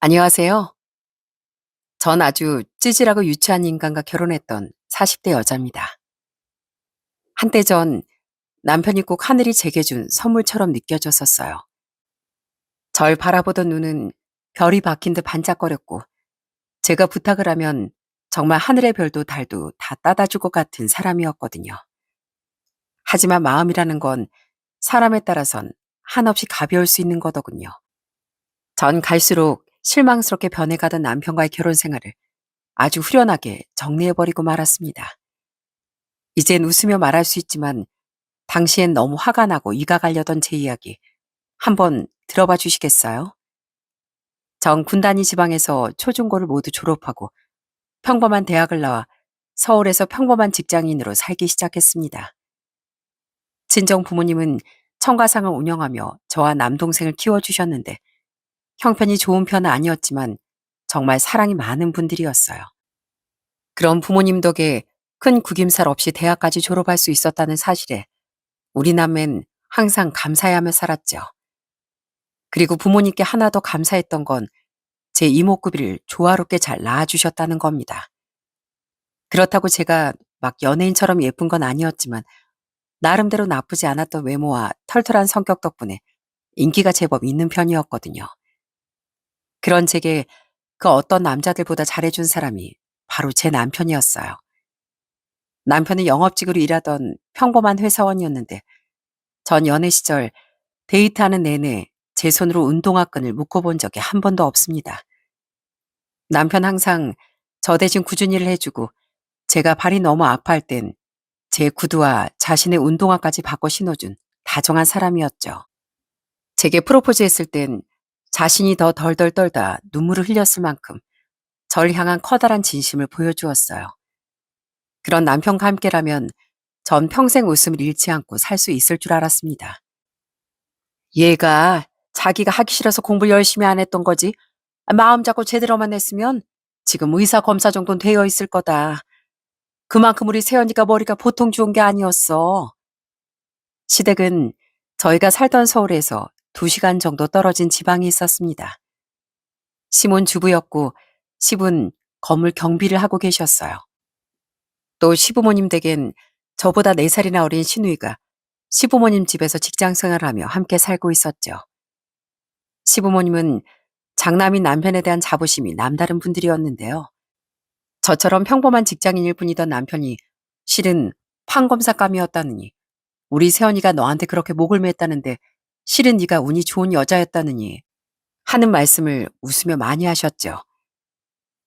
안녕하세요. 전 아주 찌질하고 유치한 인간과 결혼했던 40대 여자입니다. 한때 전 남편이 꼭 하늘이 제게 준 선물처럼 느껴졌었어요. 절 바라보던 눈은 별이 박힌 듯 반짝거렸고, 제가 부탁을 하면 정말 하늘의 별도 달도 다 따다 줄 것 같은 사람이었거든요. 하지만 마음이라는 건 사람에 따라선 한없이 가벼울 수 있는 거더군요. 전 갈수록 실망스럽게 변해가던 남편과의 결혼 생활을 아주 후련하게 정리해버리고 말았습니다. 이젠 웃으며 말할 수 있지만 당시엔 너무 화가 나고 이가 갈려던 제 이야기 한번 들어봐 주시겠어요? 전 군단위 지방에서 초중고를 모두 졸업하고 평범한 대학을 나와 서울에서 평범한 직장인으로 살기 시작했습니다. 친정 부모님은 청가상을 운영하며 저와 남동생을 키워주셨는데 형편이 좋은 편은 아니었지만 정말 사랑이 많은 분들이었어요. 그런 부모님 덕에 큰 구김살 없이 대학까지 졸업할 수 있었다는 사실에 우리 남매는 항상 감사해하며 살았죠. 그리고 부모님께 하나 더 감사했던 건 제 이목구비를 조화롭게 잘 낳아주셨다는 겁니다. 그렇다고 제가 막 연예인처럼 예쁜 건 아니었지만 나름대로 나쁘지 않았던 외모와 털털한 성격 덕분에 인기가 제법 있는 편이었거든요. 그런 제게 그 어떤 남자들보다 잘해준 사람이 바로 제 남편이었어요. 남편은 영업직으로 일하던 평범한 회사원이었는데 전 연애 시절 데이트하는 내내 제 손으로 운동화 끈을 묶어본 적이 한 번도 없습니다. 남편 항상 저 대신 꾸준히 일을 해주고 제가 발이 너무 아파할 땐 제 구두와 자신의 운동화까지 바꿔 신어준 다정한 사람이었죠. 제게 프로포즈했을 땐 자신이 더 덜덜 떨다 눈물을 흘렸을 만큼 절 향한 커다란 진심을 보여주었어요. 그런 남편과 함께라면 전 평생 웃음을 잃지 않고 살 수 있을 줄 알았습니다. 얘가 자기가 하기 싫어서 공부를 열심히 안 했던 거지. 마음 잡고 제대로만 했으면 지금 의사 검사 정도는 되어 있을 거다. 그만큼 우리 세연이가 머리가 보통 좋은 게 아니었어. 시댁은 저희가 살던 서울에서 2시간 정도 떨어진 지방이 있었습니다. 시몬 주부였고 시분 건물 경비를 하고 계셨어요. 또 시부모님 댁엔 저보다 4살이나 어린 시누이가 시부모님 집에서 직장 생활을 하며 함께 살고 있었죠. 시부모님은 장남인 남편에 대한 자부심이 남다른 분들이었는데요. 저처럼 평범한 직장인일 뿐이던 남편이 실은 판검사감이었다느니 우리 세연이가 너한테 그렇게 목을 맸다는데 실은 네가 운이 좋은 여자였다느니 하는 말씀을 웃으며 많이 하셨죠.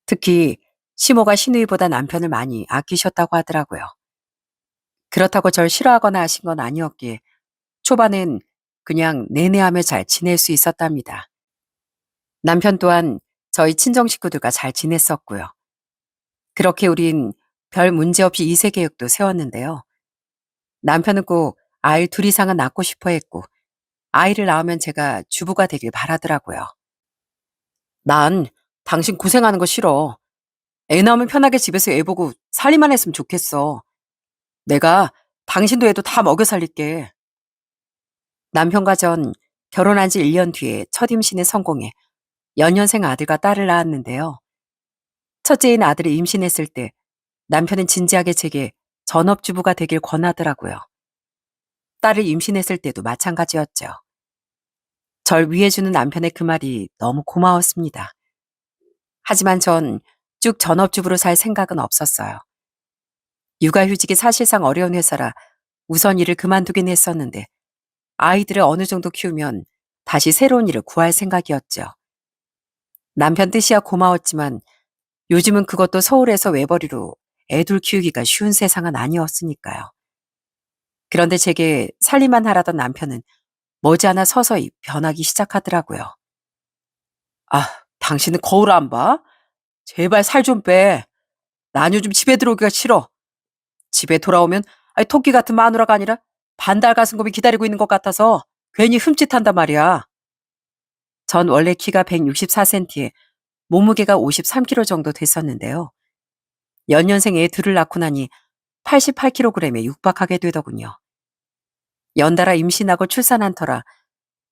특히 시모가 시누이보다 남편을 많이 아끼셨다고 하더라고요. 그렇다고 절 싫어하거나 하신 건 아니었기에 초반엔 그냥 내내하며 잘 지낼 수 있었답니다. 남편 또한 저희 친정 식구들과 잘 지냈었고요. 그렇게 우린 별 문제 없이 2세 계획도 세웠는데요. 남편은 꼭 아이 둘 이상은 낳고 싶어 했고 아이를 낳으면 제가 주부가 되길 바라더라고요. 난 당신 고생하는 거 싫어. 애 낳으면 편하게 집에서 애 보고 살림만 했으면 좋겠어. 내가 당신도 애도 다 먹여 살릴게. 남편과 전 결혼한 지 1년 뒤에 첫 임신에 성공해 연년생 아들과 딸을 낳았는데요. 첫째인 아들을 임신했을 때 남편은 진지하게 제게 전업주부가 되길 권하더라고요. 딸을 임신했을 때도 마찬가지였죠. 절 위해주는 남편의 그 말이 너무 고마웠습니다. 하지만 전 쭉 전업주부로 살 생각은 없었어요. 육아휴직이 사실상 어려운 회사라 우선 일을 그만두긴 했었는데 아이들을 어느 정도 키우면 다시 새로운 일을 구할 생각이었죠. 남편 뜻이야 고마웠지만 요즘은 그것도 서울에서 외벌이로 애둘 키우기가 쉬운 세상은 아니었으니까요. 그런데 제게 살림만 하라던 남편은 머지않아 서서히 변하기 시작하더라고요. 아, 당신은 거울 안 봐? 제발 살 좀 빼. 난 요즘 집에 들어오기가 싫어. 집에 돌아오면 토끼 같은 마누라가 아니라 반달 가슴 곰이 기다리고 있는 것 같아서 괜히 흠칫한단 말이야. 전 원래 키가 164cm에 몸무게가 53kg 정도 됐었는데요. 연년생 애 둘을 낳고 나니 88kg에 육박하게 되더군요. 연달아 임신하고 출산한 터라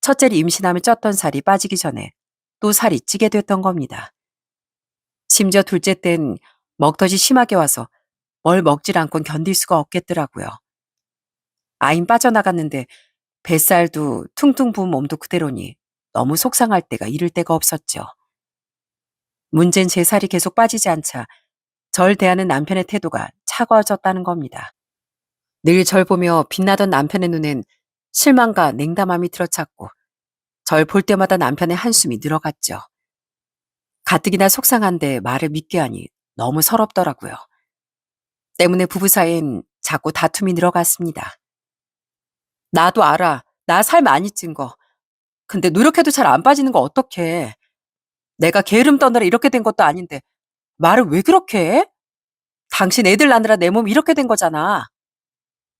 첫째를 임신하며 쪘던 살이 빠지기 전에 또 살이 찌게 됐던 겁니다. 심지어 둘째 땐 먹덧이 심하게 와서 뭘 먹질 않곤 견딜 수가 없겠더라고요. 아인 빠져나갔는데 뱃살도 퉁퉁 부은 몸도 그대로니 너무 속상할 때가 이를 데가 없었죠. 문제는 제 살이 계속 빠지지 않자 절 대하는 남편의 태도가 차가워졌다는 겁니다. 늘 절 보며 빛나던 남편의 눈엔 실망과 냉담함이 들어찼고 절 볼 때마다 남편의 한숨이 늘어갔죠. 가뜩이나 속상한데 말을 믿게 하니 너무 서럽더라고요. 때문에 부부 사이엔 자꾸 다툼이 늘어갔습니다. 나도 알아. 나 살 많이 찐 거. 근데 노력해도 잘 안 빠지는 거 어떡해. 내가 게으름 떠느라 이렇게 된 것도 아닌데 말을 왜 그렇게 해? 당신 애들 낳느라 내 몸이 이렇게 된 거잖아.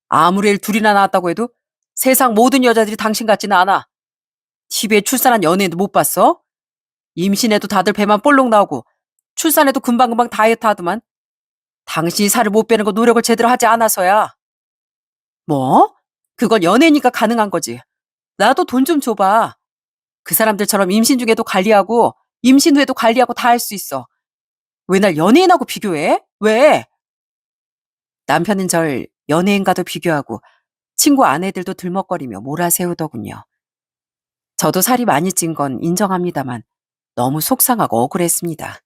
아무리 애 둘이나 낳았다고 해도 세상 모든 여자들이 당신 같지는 않아. TV에 출산한 연예인도 못 봤어? 임신해도 다들 배만 볼록 나오고 출산해도 금방금방 다이어트 하더만. 당신이 살을 못 빼는 거 노력을 제대로 하지 않아서야. 뭐? 그건 연예니까 가능한 거지. 나도 돈 좀 줘봐. 그 사람들처럼 임신 중에도 관리하고 임신 후에도 관리하고 다 할 수 있어. 왜 날 연예인하고 비교해? 왜? 남편은 절 연예인과도 비교하고 친구 아내들도 들먹거리며 몰아세우더군요. 저도 살이 많이 찐 건 인정합니다만 너무 속상하고 억울했습니다.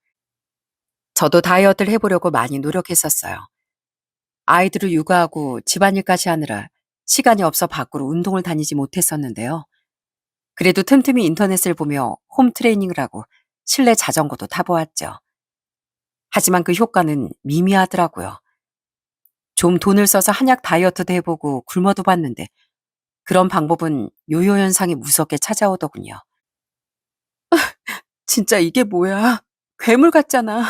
저도 다이어트를 해보려고 많이 노력했었어요. 아이들을 육아하고 집안일까지 하느라 시간이 없어 밖으로 운동을 다니지 못했었는데요. 그래도 틈틈이 인터넷을 보며 홈 트레이닝을 하고 실내 자전거도 타보았죠. 하지만 그 효과는 미미하더라고요. 좀 돈을 써서 한약 다이어트도 해보고 굶어도 봤는데 그런 방법은 요요 현상이 무섭게 찾아오더군요. 진짜 이게 뭐야? 괴물 같잖아.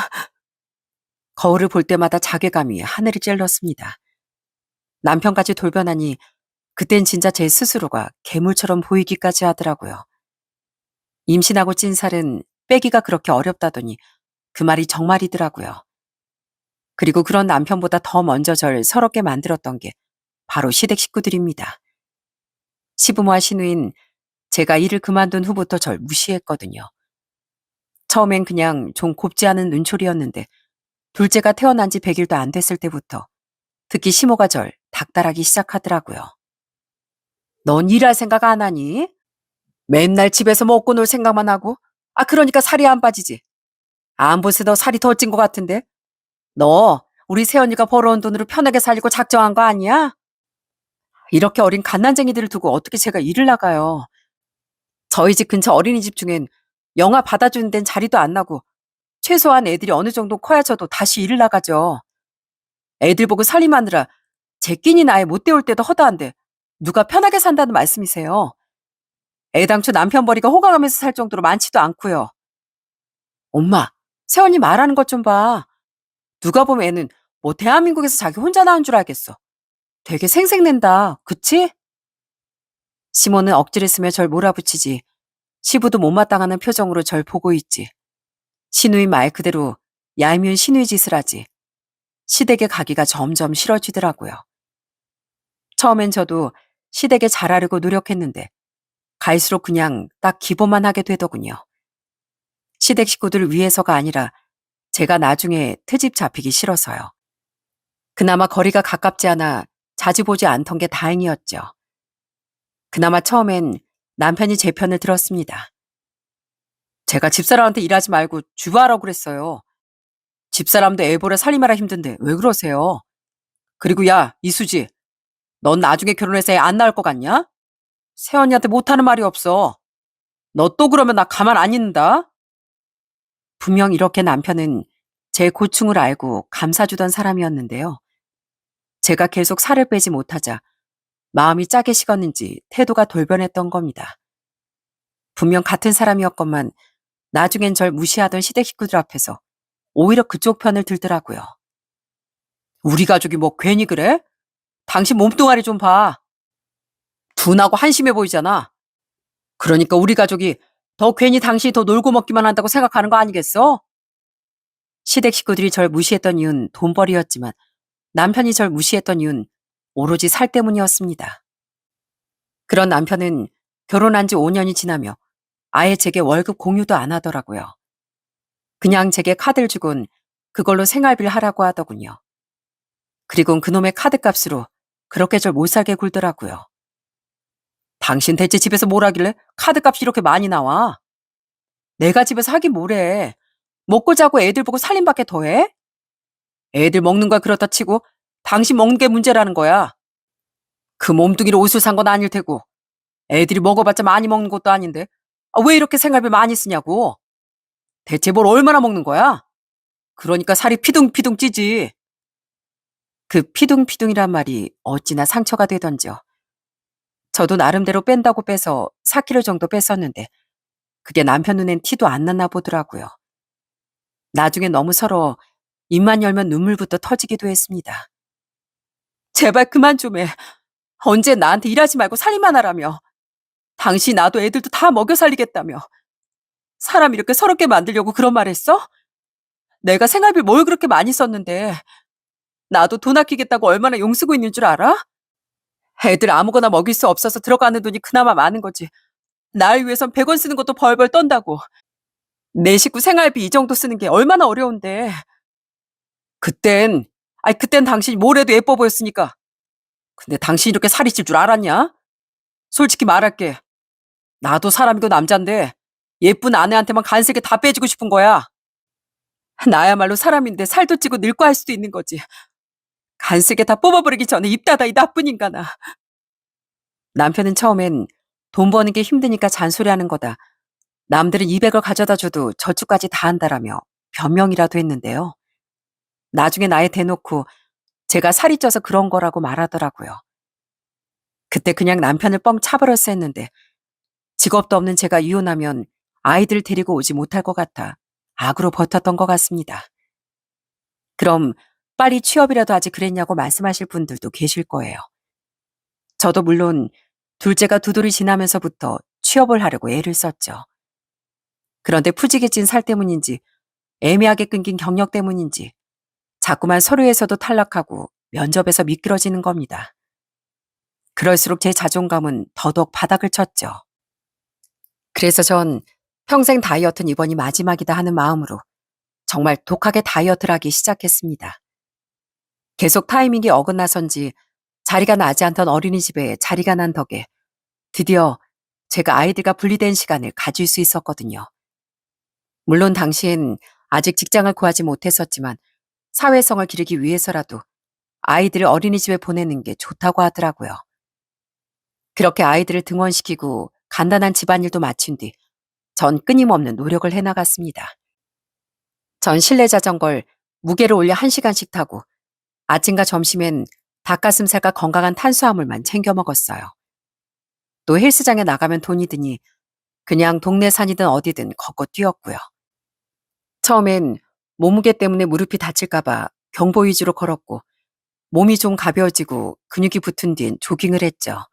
거울을 볼 때마다 자괴감이 하늘을 찔렀습니다. 남편까지 돌변하니 그땐 진짜 제 스스로가 괴물처럼 보이기까지 하더라고요. 임신하고 찐 살은 빼기가 그렇게 어렵다더니 그 말이 정말이더라고요. 그리고 그런 남편보다 더 먼저 절 서럽게 만들었던 게 바로 시댁 식구들입니다. 시부모와 시누인, 제가 일을 그만둔 후부터 절 무시했거든요. 처음엔 그냥 좀 곱지 않은 눈초리였는데 둘째가 태어난 지 100일도 안 됐을 때부터 특히 시모가 절 닥달하기 시작하더라고요. 넌 일할 생각 안 하니? 맨날 집에서 먹고 놀 생각만 하고? 그러니까 살이 안 빠지지. 안 보세 너 살이 더 찐 것 같은데? 너 우리 새언니가 벌어온 돈으로 편하게 살려고 작정한 거 아니야? 이렇게 어린 갓난쟁이들을 두고 어떻게 제가 일을 나가요. 저희 집 근처 어린이집 중엔 영아 받아주는 데는 자리도 안 나고 최소한 애들이 어느 정도 커야 저도 다시 일을 나가죠. 애들 보고 살림하느라 제 끼니 나이 못 때울 때도 허다한데 누가 편하게 산다는 말씀이세요? 애당초 남편 벌이가 호강하면서 살 정도로 많지도 않고요. 엄마, 새언니 말하는 것 좀 봐. 누가 보면 애는 뭐 대한민국에서 자기 혼자 낳은 줄 알겠어. 되게 생색낸다. 그치? 시모는 억지를 쓰며 절 몰아붙이지. 시부도 못마땅하는 표정으로 절 보고 있지. 시누이 말 그대로 얄미운 시누이 짓을 하지. 시댁에 가기가 점점 싫어지더라고요. 처음엔 저도 시댁에 잘하려고 노력했는데 갈수록 그냥 딱 기본만 하게 되더군요. 시댁 식구들을 위해서가 아니라 제가 나중에 트집 잡히기 싫어서요. 그나마 거리가 가깝지 않아 자주 보지 않던 게 다행이었죠. 그나마 처음엔 남편이 제 편을 들었습니다. 제가 집사람한테 일하지 말고 주부하라고 그랬어요. 집사람도 애 보러 살림하라 힘든데 왜 그러세요? 그리고 야, 이수지. 넌 나중에 결혼해서 애 안 낳을 것 같냐? 새언니한테 못하는 말이 없어. 너 또 그러면 나 가만 안 있는다. 분명 이렇게 남편은 제 고충을 알고 감싸주던 사람이었는데요. 제가 계속 살을 빼지 못하자 마음이 짜게 식었는지 태도가 돌변했던 겁니다. 분명 같은 사람이었건만 나중엔 절 무시하던 시댁 식구들 앞에서 오히려 그쪽 편을 들더라고요. 우리 가족이 뭐 괜히 그래? 당신 몸뚱아리 좀 봐. 둔하고 한심해 보이잖아. 그러니까 우리 가족이 더 괜히 당신이 더 놀고 먹기만 한다고 생각하는 거 아니겠어? 시댁 식구들이 절 무시했던 이유는 돈벌이였지만 남편이 절 무시했던 이유는 오로지 살 때문이었습니다. 그런 남편은 결혼한 지 5년이 지나며 아예 제게 월급 공유도 안 하더라고요. 그냥 제게 카드를 주곤 그걸로 생활비를 하라고 하더군요. 그리고 그놈의 카드값으로 그렇게 절 못 살게 굴더라고요. 당신 대체 집에서 뭘 하길래 카드값이 이렇게 많이 나와? 내가 집에서 하긴 뭐래. 먹고 자고 애들 보고 살림밖에 더해? 애들 먹는 거야 그렇다 치고 당신 먹는 게 문제라는 거야. 그 몸뚱이로 옷을 산 건 아닐 테고 애들이 먹어봤자 많이 먹는 것도 아닌데 왜 이렇게 생활비 많이 쓰냐고. 대체 뭘 얼마나 먹는 거야? 그러니까 살이 피둥피둥 찌지. 그 피둥피둥이란 말이 어찌나 상처가 되던지요. 저도 나름대로 뺀다고 빼서 4kg 정도 뺐었는데 그게 남편 눈엔 티도 안 났나 보더라고요. 나중에 너무 서러워 입만 열면 눈물부터 터지기도 했습니다. 제발 그만 좀 해. 언제 나한테 일하지 말고 살림만 하라며. 당신 나도 애들도 다 먹여 살리겠다며. 사람 이렇게 서럽게 만들려고 그런 말 했어? 내가 생활비 뭘 그렇게 많이 썼는데 나도 돈 아끼겠다고 얼마나 용쓰고 있는 줄 알아? 애들 아무거나 먹일 수 없어서 들어가는 돈이 그나마 많은 거지. 날 위해선 100원 쓰는 것도 벌벌 떤다고. 내 식구 생활비 이 정도 쓰는 게 얼마나 어려운데. 그땐, 그땐 당신이 뭘 해도 예뻐 보였으니까. 근데 당신이 이렇게 살이 찔 줄 알았냐? 솔직히 말할게. 나도 사람이고 남잔데 예쁜 아내한테만 간세게 다 빼주고 싶은 거야. 나야말로 사람인데 살도 찌고 늙고 할 수도 있는 거지. 간세게 다 뽑아버리기 전에 입 닫아 이 나쁜 인간아. 남편은 처음엔 돈 버는 게 힘드니까 잔소리하는 거다. 남들은 200을 가져다 줘도 저축까지 다 한다라며 변명이라도 했는데요. 나중에 나에 대놓고 제가 살이 쪄서 그런 거라고 말하더라고요. 그때 그냥 남편을 뻥 차버렸어 했는데 직업도 없는 제가 이혼하면 아이들 데리고 오지 못할 것 같아 악으로 버텼던 것 같습니다. 그럼 빨리 취업이라도 하지 그랬냐고 말씀하실 분들도 계실 거예요. 저도 물론 둘째가 두 돌이 지나면서부터 취업을 하려고 애를 썼죠. 그런데 푸지게 찐 살 때문인지 애매하게 끊긴 경력 때문인지 자꾸만 서류에서도 탈락하고 면접에서 미끄러지는 겁니다. 그럴수록 제 자존감은 더더욱 바닥을 쳤죠. 그래서 전 평생 다이어트는 이번이 마지막이다 하는 마음으로 정말 독하게 다이어트를 하기 시작했습니다. 계속 타이밍이 어긋나선지 자리가 나지 않던 어린이집에 자리가 난 덕에 드디어 제가 아이들과 분리된 시간을 가질 수 있었거든요. 물론 당시엔 아직 직장을 구하지 못했었지만 사회성을 기르기 위해서라도 아이들을 어린이집에 보내는 게 좋다고 하더라고요. 그렇게 아이들을 등원시키고 간단한 집안일도 마친 뒤 전 끊임없는 노력을 해나갔습니다. 전 실내 자전거를 무게를 올려 1시간씩 타고 아침과 점심엔 닭가슴살과 건강한 탄수화물만 챙겨 먹었어요. 또 헬스장에 나가면 돈이 드니 그냥 동네 산이든 어디든 걷고 뛰었고요. 처음엔 몸무게 때문에 무릎이 다칠까봐 경보 위주로 걸었고 몸이 좀 가벼워지고 근육이 붙은 뒤엔 조깅을 했죠.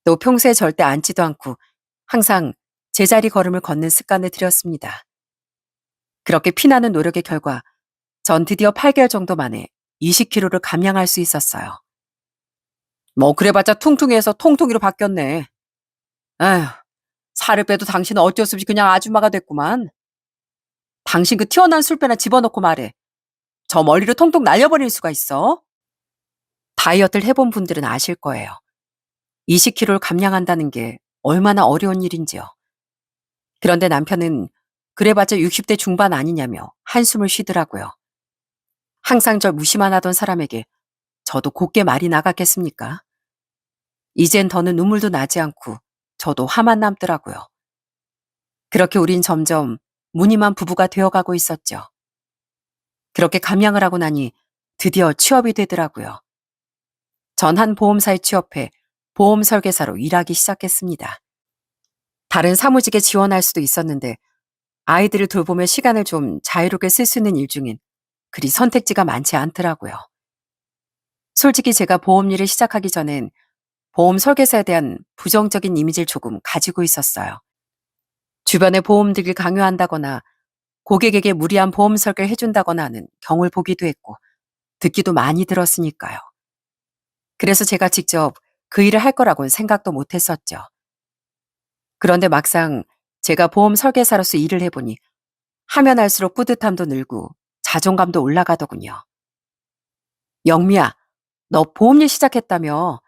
또 평소에 절대 앉지도 않고 항상 제자리 걸음을 걷는 습관을 들였습니다. 그렇게 피나는 노력의 결과 전 드디어 8개월 정도 만에 20kg를 감량할 수 있었어요. 뭐 그래봤자 퉁퉁해서 통통이로 바뀌었네. 에휴, 살을 빼도 당신은 어쩔 수 없이 그냥 아줌마가 됐구만. 당신 그 튀어나온 술배나 집어넣고 말해. 저 멀리로 통통 날려버릴 수가 있어. 다이어트를 해본 분들은 아실 거예요. 20kg를 감량한다는 게 얼마나 어려운 일인지요. 그런데 남편은 그래봤자 60대 중반 아니냐며 한숨을 쉬더라고요. 항상 절 무시만 하던 사람에게 저도 곱게 말이 나갔겠습니까? 이젠 더는 눈물도 나지 않고 저도 화만 남더라고요. 그렇게 우린 점점 무늬만 부부가 되어가고 있었죠. 그렇게 감량을 하고 나니 드디어 취업이 되더라고요. 전 한 보험사에 취업해 보험 설계사로 일하기 시작했습니다. 다른 사무직에 지원할 수도 있었는데 아이들을 돌보며 시간을 좀 자유롭게 쓸 수 있는 일 중엔 그리 선택지가 많지 않더라고요. 솔직히 제가 보험 일을 시작하기 전엔 보험 설계사에 대한 부정적인 이미지를 조금 가지고 있었어요. 주변에 보험 들길 강요한다거나 고객에게 무리한 보험 설계를 해준다거나 하는 경우를 보기도 했고 듣기도 많이 들었으니까요. 그래서 제가 직접 그 일을 할 거라고는 생각도 못했었죠. 그런데 막상 제가 보험 설계사로서 일을 해보니 하면 할수록 뿌듯함도 늘고 자존감도 올라가더군요. 영미야, 너 보험일 시작했다며?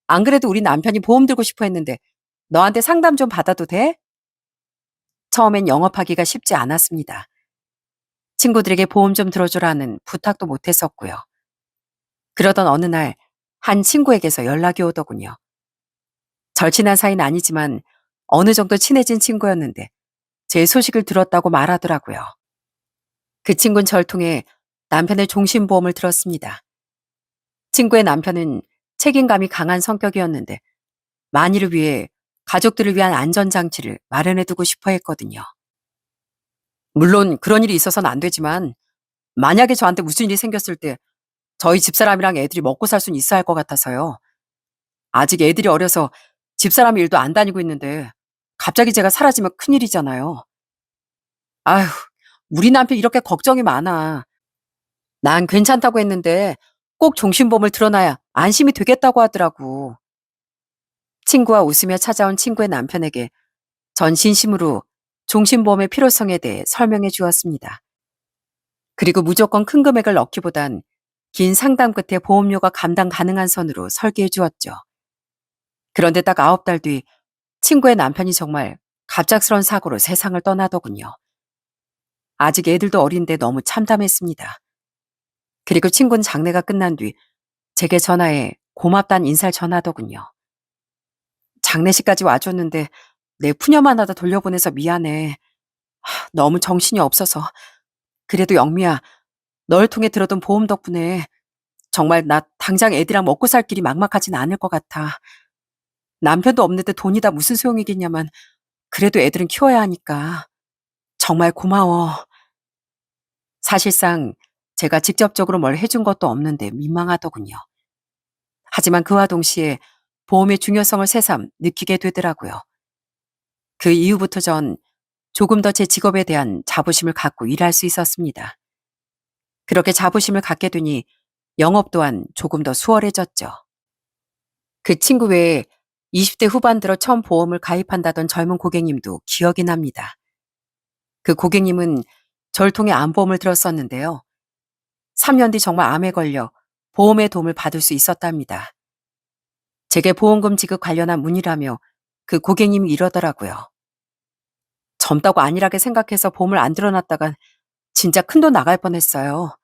안 그래도 우리 남편이 보험 들고 싶어 했는데 너한테 상담 좀 받아도 돼? 처음엔 영업하기가 쉽지 않았습니다. 친구들에게 보험 좀 들어주라는 부탁도 못했었고요. 그러던 어느 날 한 친구에게서 연락이 오더군요. 절친한 사이는 아니지만 어느 정도 친해진 친구였는데 제 소식을 들었다고 말하더라고요. 그 친구는 절 통해 남편의 종신보험을 들었습니다. 친구의 남편은 책임감이 강한 성격이었는데 만일을 위해 가족들을 위한 안전장치를 마련해두고 싶어 했거든요. 물론 그런 일이 있어서는 안 되지만 만약에 저한테 무슨 일이 생겼을 때 저희 집사람이랑 애들이 먹고 살 수는 있어야 할 것 같아서요. 아직 애들이 어려서 집사람 일도 안 다니고 있는데 갑자기 제가 사라지면 큰일이잖아요. 아휴, 우리 남편 이렇게 걱정이 많아. 난 괜찮다고 했는데 꼭 종신보험을 들어놔야 안심이 되겠다고 하더라고. 친구와 웃으며 찾아온 친구의 남편에게 전 진심으로 종신보험의 필요성에 대해 설명해 주었습니다. 그리고 무조건 큰 금액을 넣기보단 긴 상담 끝에 보험료가 감당 가능한 선으로 설계해 주었죠. 그런데 딱 9달 뒤 친구의 남편이 정말 갑작스런 사고로 세상을 떠나더군요. 아직 애들도 어린데 너무 참담했습니다. 그리고 친구는 장례가 끝난 뒤 제게 전화해 고맙다는 인사를 전하더군요. 장례식까지 와줬는데 내 푸념만 하다 돌려보내서 미안해. 너무 정신이 없어서. 그래도 영미야, 널 통해 들어둔 보험 덕분에 정말 나 당장 애들이랑 먹고 살 길이 막막하진 않을 것 같아. 남편도 없는데 돈이 다 무슨 소용이겠냐만 그래도 애들은 키워야 하니까. 정말 고마워. 사실상 제가 직접적으로 뭘 해준 것도 없는데 민망하더군요. 하지만 그와 동시에 보험의 중요성을 새삼 느끼게 되더라고요. 그 이후부터 전 조금 더 제 직업에 대한 자부심을 갖고 일할 수 있었습니다. 그렇게 자부심을 갖게 되니 영업 또한 조금 더 수월해졌죠. 그 친구 외에 20대 후반 들어 처음 보험을 가입한다던 젊은 고객님도 기억이 납니다. 그 고객님은 절 통해 암보험을 들었었는데요. 3년 뒤 정말 암에 걸려 보험의 도움을 받을 수 있었답니다. 제게 보험금 지급 관련한 문의라며 그 고객님이 이러더라고요. 젊다고 안일하게 생각해서 보험을 안 들어놨다간 진짜 큰돈 나갈 뻔했어요.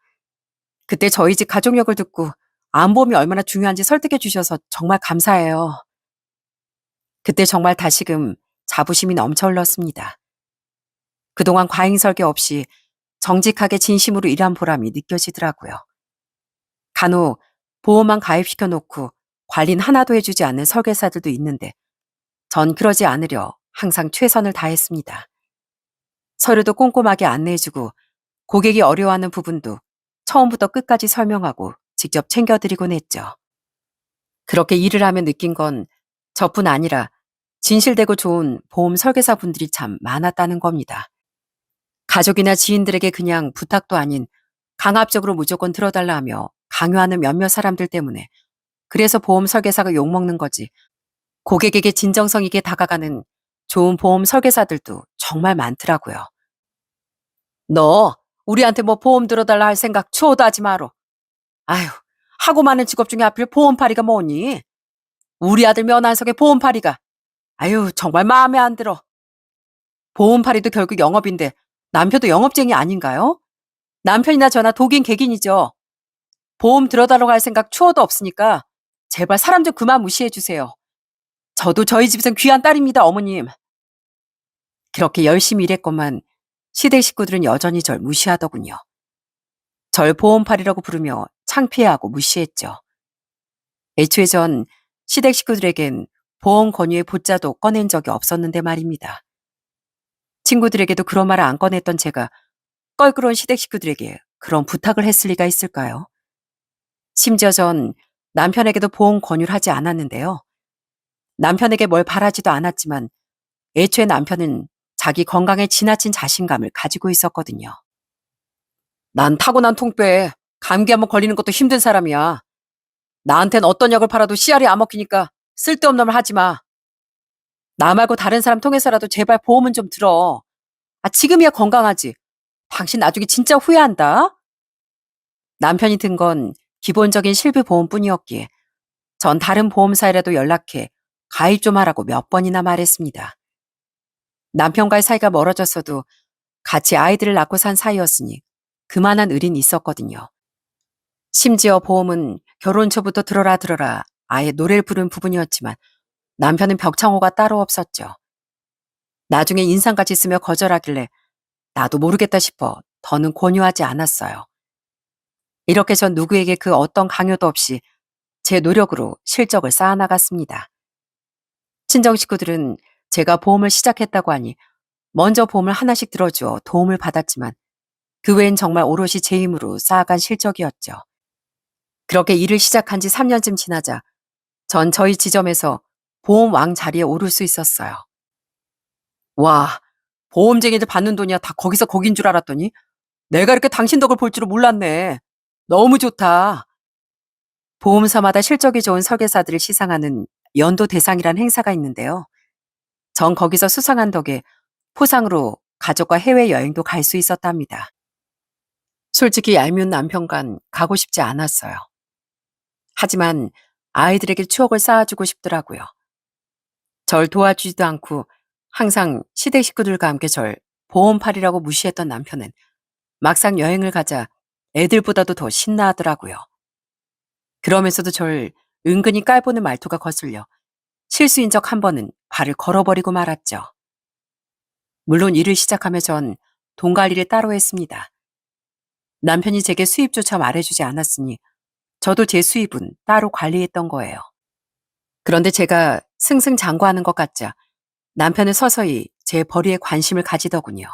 그때 저희 집 가족력을 듣고 암보험이 얼마나 중요한지 설득해 주셔서 정말 감사해요. 그때 정말 다시금 자부심이 넘쳐 흘렀습니다. 그동안 과잉 설계 없이 정직하게 진심으로 일한 보람이 느껴지더라고요. 간혹 보험만 가입시켜 놓고 관리는 하나도 해주지 않는 설계사들도 있는데 전 그러지 않으려 항상 최선을 다했습니다. 서류도 꼼꼼하게 안내해주고 고객이 어려워하는 부분도 처음부터 끝까지 설명하고 직접 챙겨드리곤 했죠. 그렇게 일을 하며 느낀 건 저뿐 아니라 진실되고 좋은 보험 설계사 분들이 참 많았다는 겁니다. 가족이나 지인들에게 그냥 부탁도 아닌 강압적으로 무조건 들어달라 하며 강요하는 몇몇 사람들 때문에 그래서 보험 설계사가 욕먹는 거지. 고객에게 진정성 있게 다가가는 좋은 보험 설계사들도 정말 많더라고요. 너 우리한테 뭐 보험 들어달라 할 생각 추호도 하지 마라. 아휴, 하고 많은 직업 중에 하필 보험파리가 뭐니? 우리 아들 면한석에 보험파리가. 아유, 정말 마음에 안 들어. 보험파리도 결국 영업인데 남편도 영업쟁이 아닌가요? 남편이나 저나 독인 객인이죠. 보험 들어달라고 할 생각 추호도 없으니까 제발 사람 좀 그만 무시해 주세요. 저도 저희 집에선 귀한 딸입니다, 어머님. 그렇게 열심히 일했건만 시댁 식구들은 여전히 절 무시하더군요. 절 보험팔이라고 부르며 창피해하고 무시했죠. 애초에 전 시댁 식구들에겐 보험 권유의 보자도 꺼낸 적이 없었는데 말입니다. 친구들에게도 그런 말을 안 꺼냈던 제가 껄끄러운 시댁 식구들에게 그런 부탁을 했을 리가 있을까요? 심지어 전 남편에게도 보험 권유를 하지 않았는데요. 남편에게 뭘 바라지도 않았지만 애초에 남편은 자기 건강에 지나친 자신감을 가지고 있었거든요. 난 타고난 통뼈에 감기 한번 걸리는 것도 힘든 사람이야. 나한텐 어떤 약을 팔아도 씨알이 안 먹히니까 쓸데없는 말 하지 마. 나 말고 다른 사람 통해서라도 제발 보험은 좀 들어. 지금이야 건강하지. 당신 나중에 진짜 후회한다. 남편이 든 건 기본적인 실비보험뿐이었기에 전 다른 보험사에라도 연락해 가입 좀 하라고 몇 번이나 말했습니다. 남편과의 사이가 멀어졌어도 같이 아이들을 낳고 산 사이였으니 그만한 의리는 있었거든요. 심지어 보험은 결혼 초부터 들어라 들어라 아예 노래를 부른 부분이었지만 남편은 벽창호가 따로 없었죠. 나중에 인상같이 쓰며 거절하길래 나도 모르겠다 싶어 더는 권유하지 않았어요. 이렇게 전 누구에게 그 어떤 강요도 없이 제 노력으로 실적을 쌓아나갔습니다. 친정 식구들은 제가 보험을 시작했다고 하니 먼저 보험을 하나씩 들어주어 도움을 받았지만 그 외엔 정말 오롯이 제 힘으로 쌓아간 실적이었죠. 그렇게 일을 시작한 지 3년쯤 지나자 전 저희 지점에서 보험 왕 자리에 오를 수 있었어요. 와, 보험쟁이들 받는 돈이야 다 거기서 거긴 줄 알았더니 내가 이렇게 당신 덕을 볼 줄은 몰랐네. 너무 좋다. 보험사마다 실적이 좋은 설계사들을 시상하는 연도 대상이란 행사가 있는데요. 전 거기서 수상한 덕에 포상으로 가족과 해외여행도 갈 수 있었답니다. 솔직히 얄미운 남편간 가고 싶지 않았어요. 하지만 아이들에게 추억을 쌓아주고 싶더라고요. 절 도와주지도 않고 항상 시댁 식구들과 함께 절 보험팔이라고 무시했던 남편은 막상 여행을 가자 애들보다도 더 신나하더라고요. 그러면서도 절 은근히 깔보는 말투가 거슬려 실수인 적 한 번은 발을 걸어버리고 말았죠. 물론 일을 시작하며 전 돈 관리를 따로 했습니다. 남편이 제게 수입조차 말해주지 않았으니 저도 제 수입은 따로 관리했던 거예요. 그런데 제가 승승장구하는 것 같자 남편은 서서히 제 벌이에 관심을 가지더군요.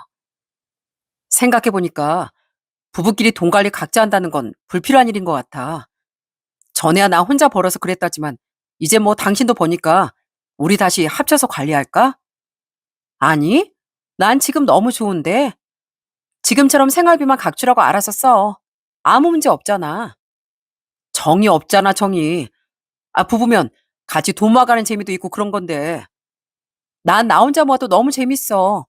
생각해보니까 부부끼리 돈 관리 각자 한다는 건 불필요한 일인 것 같아. 전에야 나 혼자 벌어서 그랬다지만 이제 뭐 당신도 버니까 우리 다시 합쳐서 관리할까? 아니, 난 지금 너무 좋은데. 지금처럼 생활비만 각주라고 알아서 써. 아무 문제 없잖아. 정이 없잖아, 정이. 부부면 같이 돈 모아가는 재미도 있고 그런 건데. 난 나 혼자 모아도 너무 재밌어.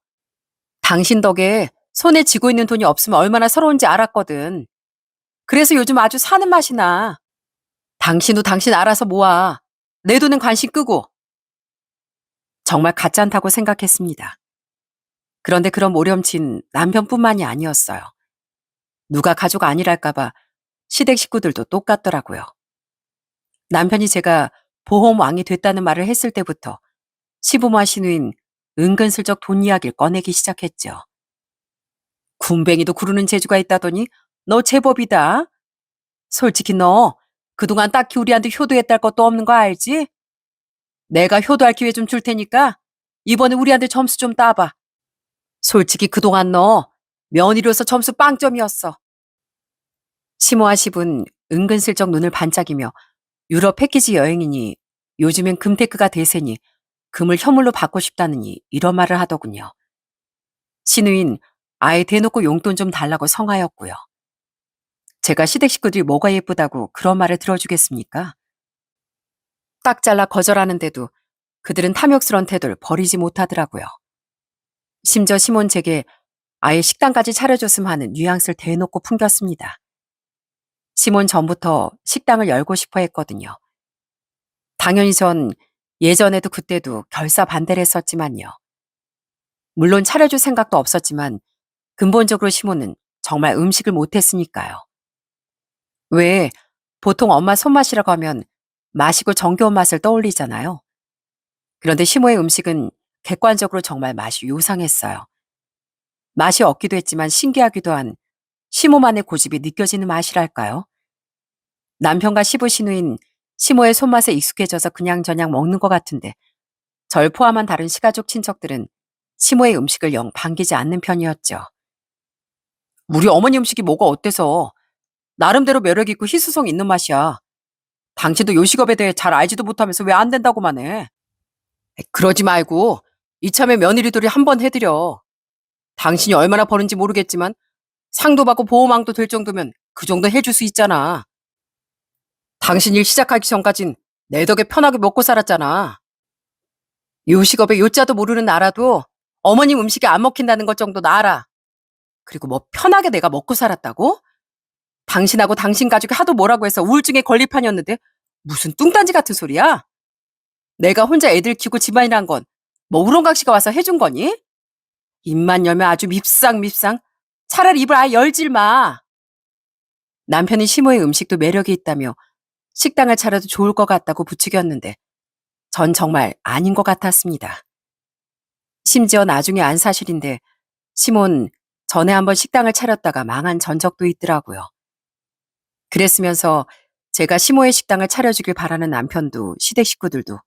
당신 덕에 손에 쥐고 있는 돈이 없으면 얼마나 서러운지 알았거든. 그래서 요즘 아주 사는 맛이 나. 당신도 당신 알아서 모아. 내 돈은 관심 끄고. 정말 가짠다고 생각했습니다. 그런데 그런 모렴친 남편뿐만이 아니었어요. 누가 가족 아니랄까봐 시댁 식구들도 똑같더라고요. 남편이 제가 보험왕이 됐다는 말을 했을 때부터 시부모와 시누인 은근슬쩍 돈 이야기를 꺼내기 시작했죠. 군뱅이도 구르는 재주가 있다더니 너 제법이다. 솔직히 너 그동안 딱히 우리한테 효도했다할 것도 없는 거 알지? 내가 효도할 기회 좀 줄 테니까 이번에 우리한테 점수 좀 따봐. 솔직히 그동안 너 며느리로서 점수 빵점이었어. 시모와 시분 은근슬쩍 눈을 반짝이며 유럽 패키지 여행이니 요즘엔 금테크가 대세니 금을 현물로 받고 싶다느니 이런 말을 하더군요. 시누인 아예 대놓고 용돈 좀 달라고 성하였고요. 제가 시댁 식구들이 뭐가 예쁘다고 그런 말을 들어주겠습니까? 딱 잘라 거절하는데도 그들은 탐욕스러운 태도를 버리지 못하더라고요. 심지어 시몬 제게 아예 식당까지 차려줬으면 하는 뉘앙스를 대놓고 풍겼습니다. 시몬 전부터 식당을 열고 싶어 했거든요. 당연히 전 예전에도 그때도 결사 반대를 했었지만요. 물론 차려줄 생각도 없었지만 근본적으로 시몬은 정말 음식을 못했으니까요. 왜 보통 엄마 손맛이라고 하면 맛있고 정겨운 맛을 떠올리잖아요. 그런데 시모의 음식은 객관적으로 정말 맛이 요상했어요. 맛이 없기도 했지만 신기하기도 한 시모만의 고집이 느껴지는 맛이랄까요? 남편과 시부 시누인 시모의 손맛에 익숙해져서 그냥저냥 먹는 것 같은데 절 포함한 다른 시가족 친척들은 시모의 음식을 영 반기지 않는 편이었죠. 우리 어머니 음식이 뭐가 어때서 나름대로 매력 있고 희수성 있는 맛이야. 당신도 요식업에 대해 잘 알지도 못하면서 왜 안 된다고만 해. 그러지 말고 이참에 며느리들이 한번 해드려. 당신이 얼마나 버는지 모르겠지만 상도 받고 보호망도 될 정도면 그 정도 해줄 수 있잖아. 당신 일 시작하기 전까진 내 덕에 편하게 먹고 살았잖아. 요식업의 요자도 모르는 나라도 어머님 음식이 안 먹힌다는 것 정도는 알아. 그리고 뭐 편하게 내가 먹고 살았다고? 당신하고 당신 가족이 하도 뭐라고 해서 우울증에 걸릴 판이었는데 무슨 뚱딴지 같은 소리야? 내가 혼자 애들 키우고 집안이란 건 뭐 우렁각 씨가 와서 해준 거니? 입만 열면 아주 밉상. 차라리 입을 아예 열질 마. 남편이 시모의 음식도 매력이 있다며 식당을 차려도 좋을 것 같다고 부추겼는데 전 정말 아닌 것 같았습니다. 심지어 나중에 안 사실인데 시몬 전에 한번 식당을 차렸다가 망한 전적도 있더라고요. 그랬으면서 제가 시모의 식당을 차려주길 바라는 남편도 시댁 식구들도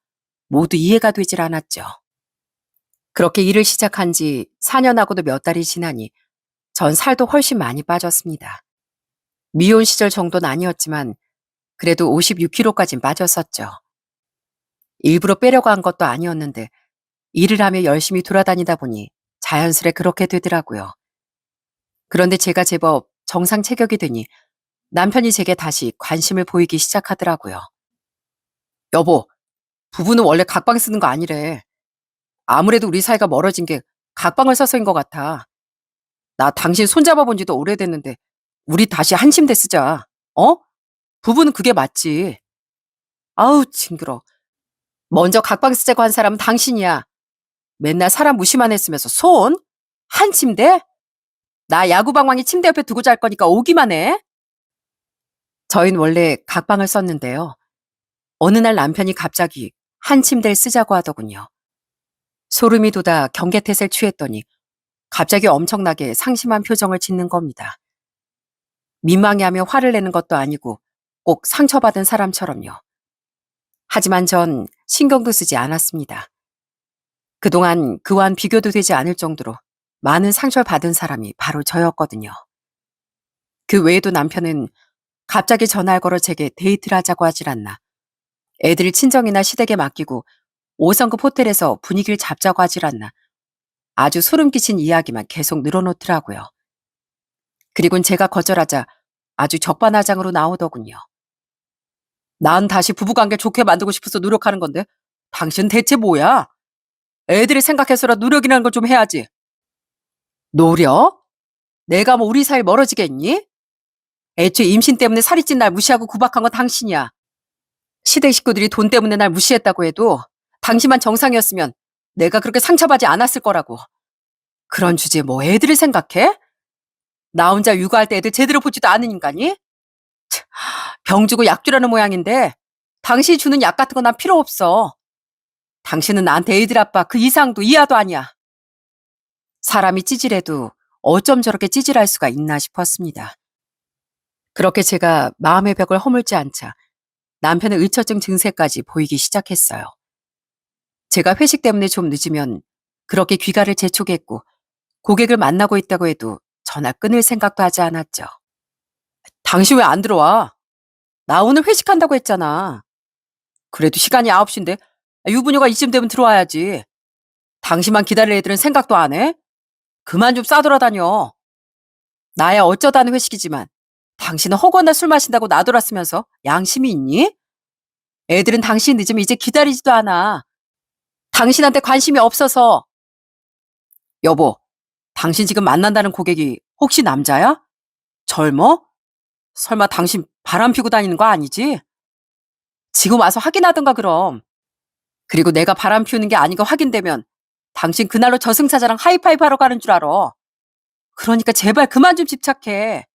모두 이해가 되질 않았죠. 그렇게 일을 시작한 지 4년하고도 몇 달이 지나니 전 살도 훨씬 많이 빠졌습니다. 미혼 시절 정도는 아니었지만 그래도 56kg까진 빠졌었죠. 일부러 빼려고 한 것도 아니었는데 일을 하며 열심히 돌아다니다 보니 자연스레 그렇게 되더라고요. 그런데 제가 제법 정상 체격이 되니 남편이 제게 다시 관심을 보이기 시작하더라고요. 여보, 부부는 원래 각방 쓰는 거 아니래. 아무래도 우리 사이가 멀어진 게 각방을 써서인 것 같아. 나 당신 손잡아 본 지도 오래됐는데 우리 다시 한 침대 쓰자. 어? 부부는 그게 맞지. 아우 징그러. 먼저 각방 쓰자고 한 사람은 당신이야. 맨날 사람 무시만 했으면서 손? 한 침대? 나 야구방망이 침대 옆에 두고 잘 거니까 오기만 해. 저희는 원래 각방을 썼는데요. 어느 날 남편이 갑자기 한 침대를 쓰자고 하더군요. 소름이 돋아 경계태세를 취했더니 갑자기 엄청나게 상심한 표정을 짓는 겁니다. 민망해하며 화를 내는 것도 아니고 꼭 상처받은 사람처럼요. 하지만 전 신경도 쓰지 않았습니다. 그동안 그와는 비교도 되지 않을 정도로 많은 상처를 받은 사람이 바로 저였거든요. 그 외에도 남편은 갑자기 전화를 걸어 제게 데이트를 하자고 하질 않나. 애들을 친정이나 시댁에 맡기고 5성급 호텔에서 분위기를 잡자고 하질 않나. 아주 소름 끼친 이야기만 계속 늘어놓더라고요. 그리고는 제가 거절하자 아주 적반하장으로 나오더군요. 난 다시 부부관계 좋게 만들고 싶어서 노력하는 건데 당신 대체 뭐야? 애들을 생각해서라 노력이라는 걸 좀 해야지. 노력? 내가 뭐 우리 사이 멀어지겠니? 애초에 임신 때문에 살이 찐 날 무시하고 구박한 건 당신이야. 시댁 식구들이 돈 때문에 날 무시했다고 해도 당신만 정상이었으면 내가 그렇게 상처받지 않았을 거라고. 그런 주제에 뭐 애들을 생각해? 나 혼자 육아할 때 애들 제대로 보지도 않은 인간이? 병 주고 약 주라는 모양인데 당신이 주는 약 같은 건 난 필요 없어. 당신은 나한테 애들 아빠 그 이상도 이하도 아니야. 사람이 찌질해도 어쩜 저렇게 찌질할 수가 있나 싶었습니다. 그렇게 제가 마음의 벽을 허물지 않자 남편의 의처증 증세까지 보이기 시작했어요. 제가 회식 때문에 좀 늦으면 그렇게 귀가를 재촉했고 고객을 만나고 있다고 해도 전화 끊을 생각도 하지 않았죠. 당신 왜 안 들어와? 나 오늘 회식한다고 했잖아. 그래도 시간이 9시인데 유부녀가 이쯤 되면 들어와야지. 당신만 기다릴 애들은 생각도 안 해? 그만 좀 싸돌아다녀. 나야 어쩌다는 회식이지만 당신은 허구나 술 마신다고 나돌았으면서 양심이 있니? 애들은 당신 늦으면 이제 기다리지도 않아. 당신한테 관심이 없어서. 여보, 당신 지금 만난다는 고객이 혹시 남자야? 젊어? 설마 당신 바람 피고 다니는 거 아니지? 지금 와서 확인하든가 그럼. 그리고 내가 바람 피우는 게 아닌 거 확인되면 당신 그날로 저승사자랑 하이파이브 하러 가는 줄 알아. 그러니까 제발 그만 좀 집착해.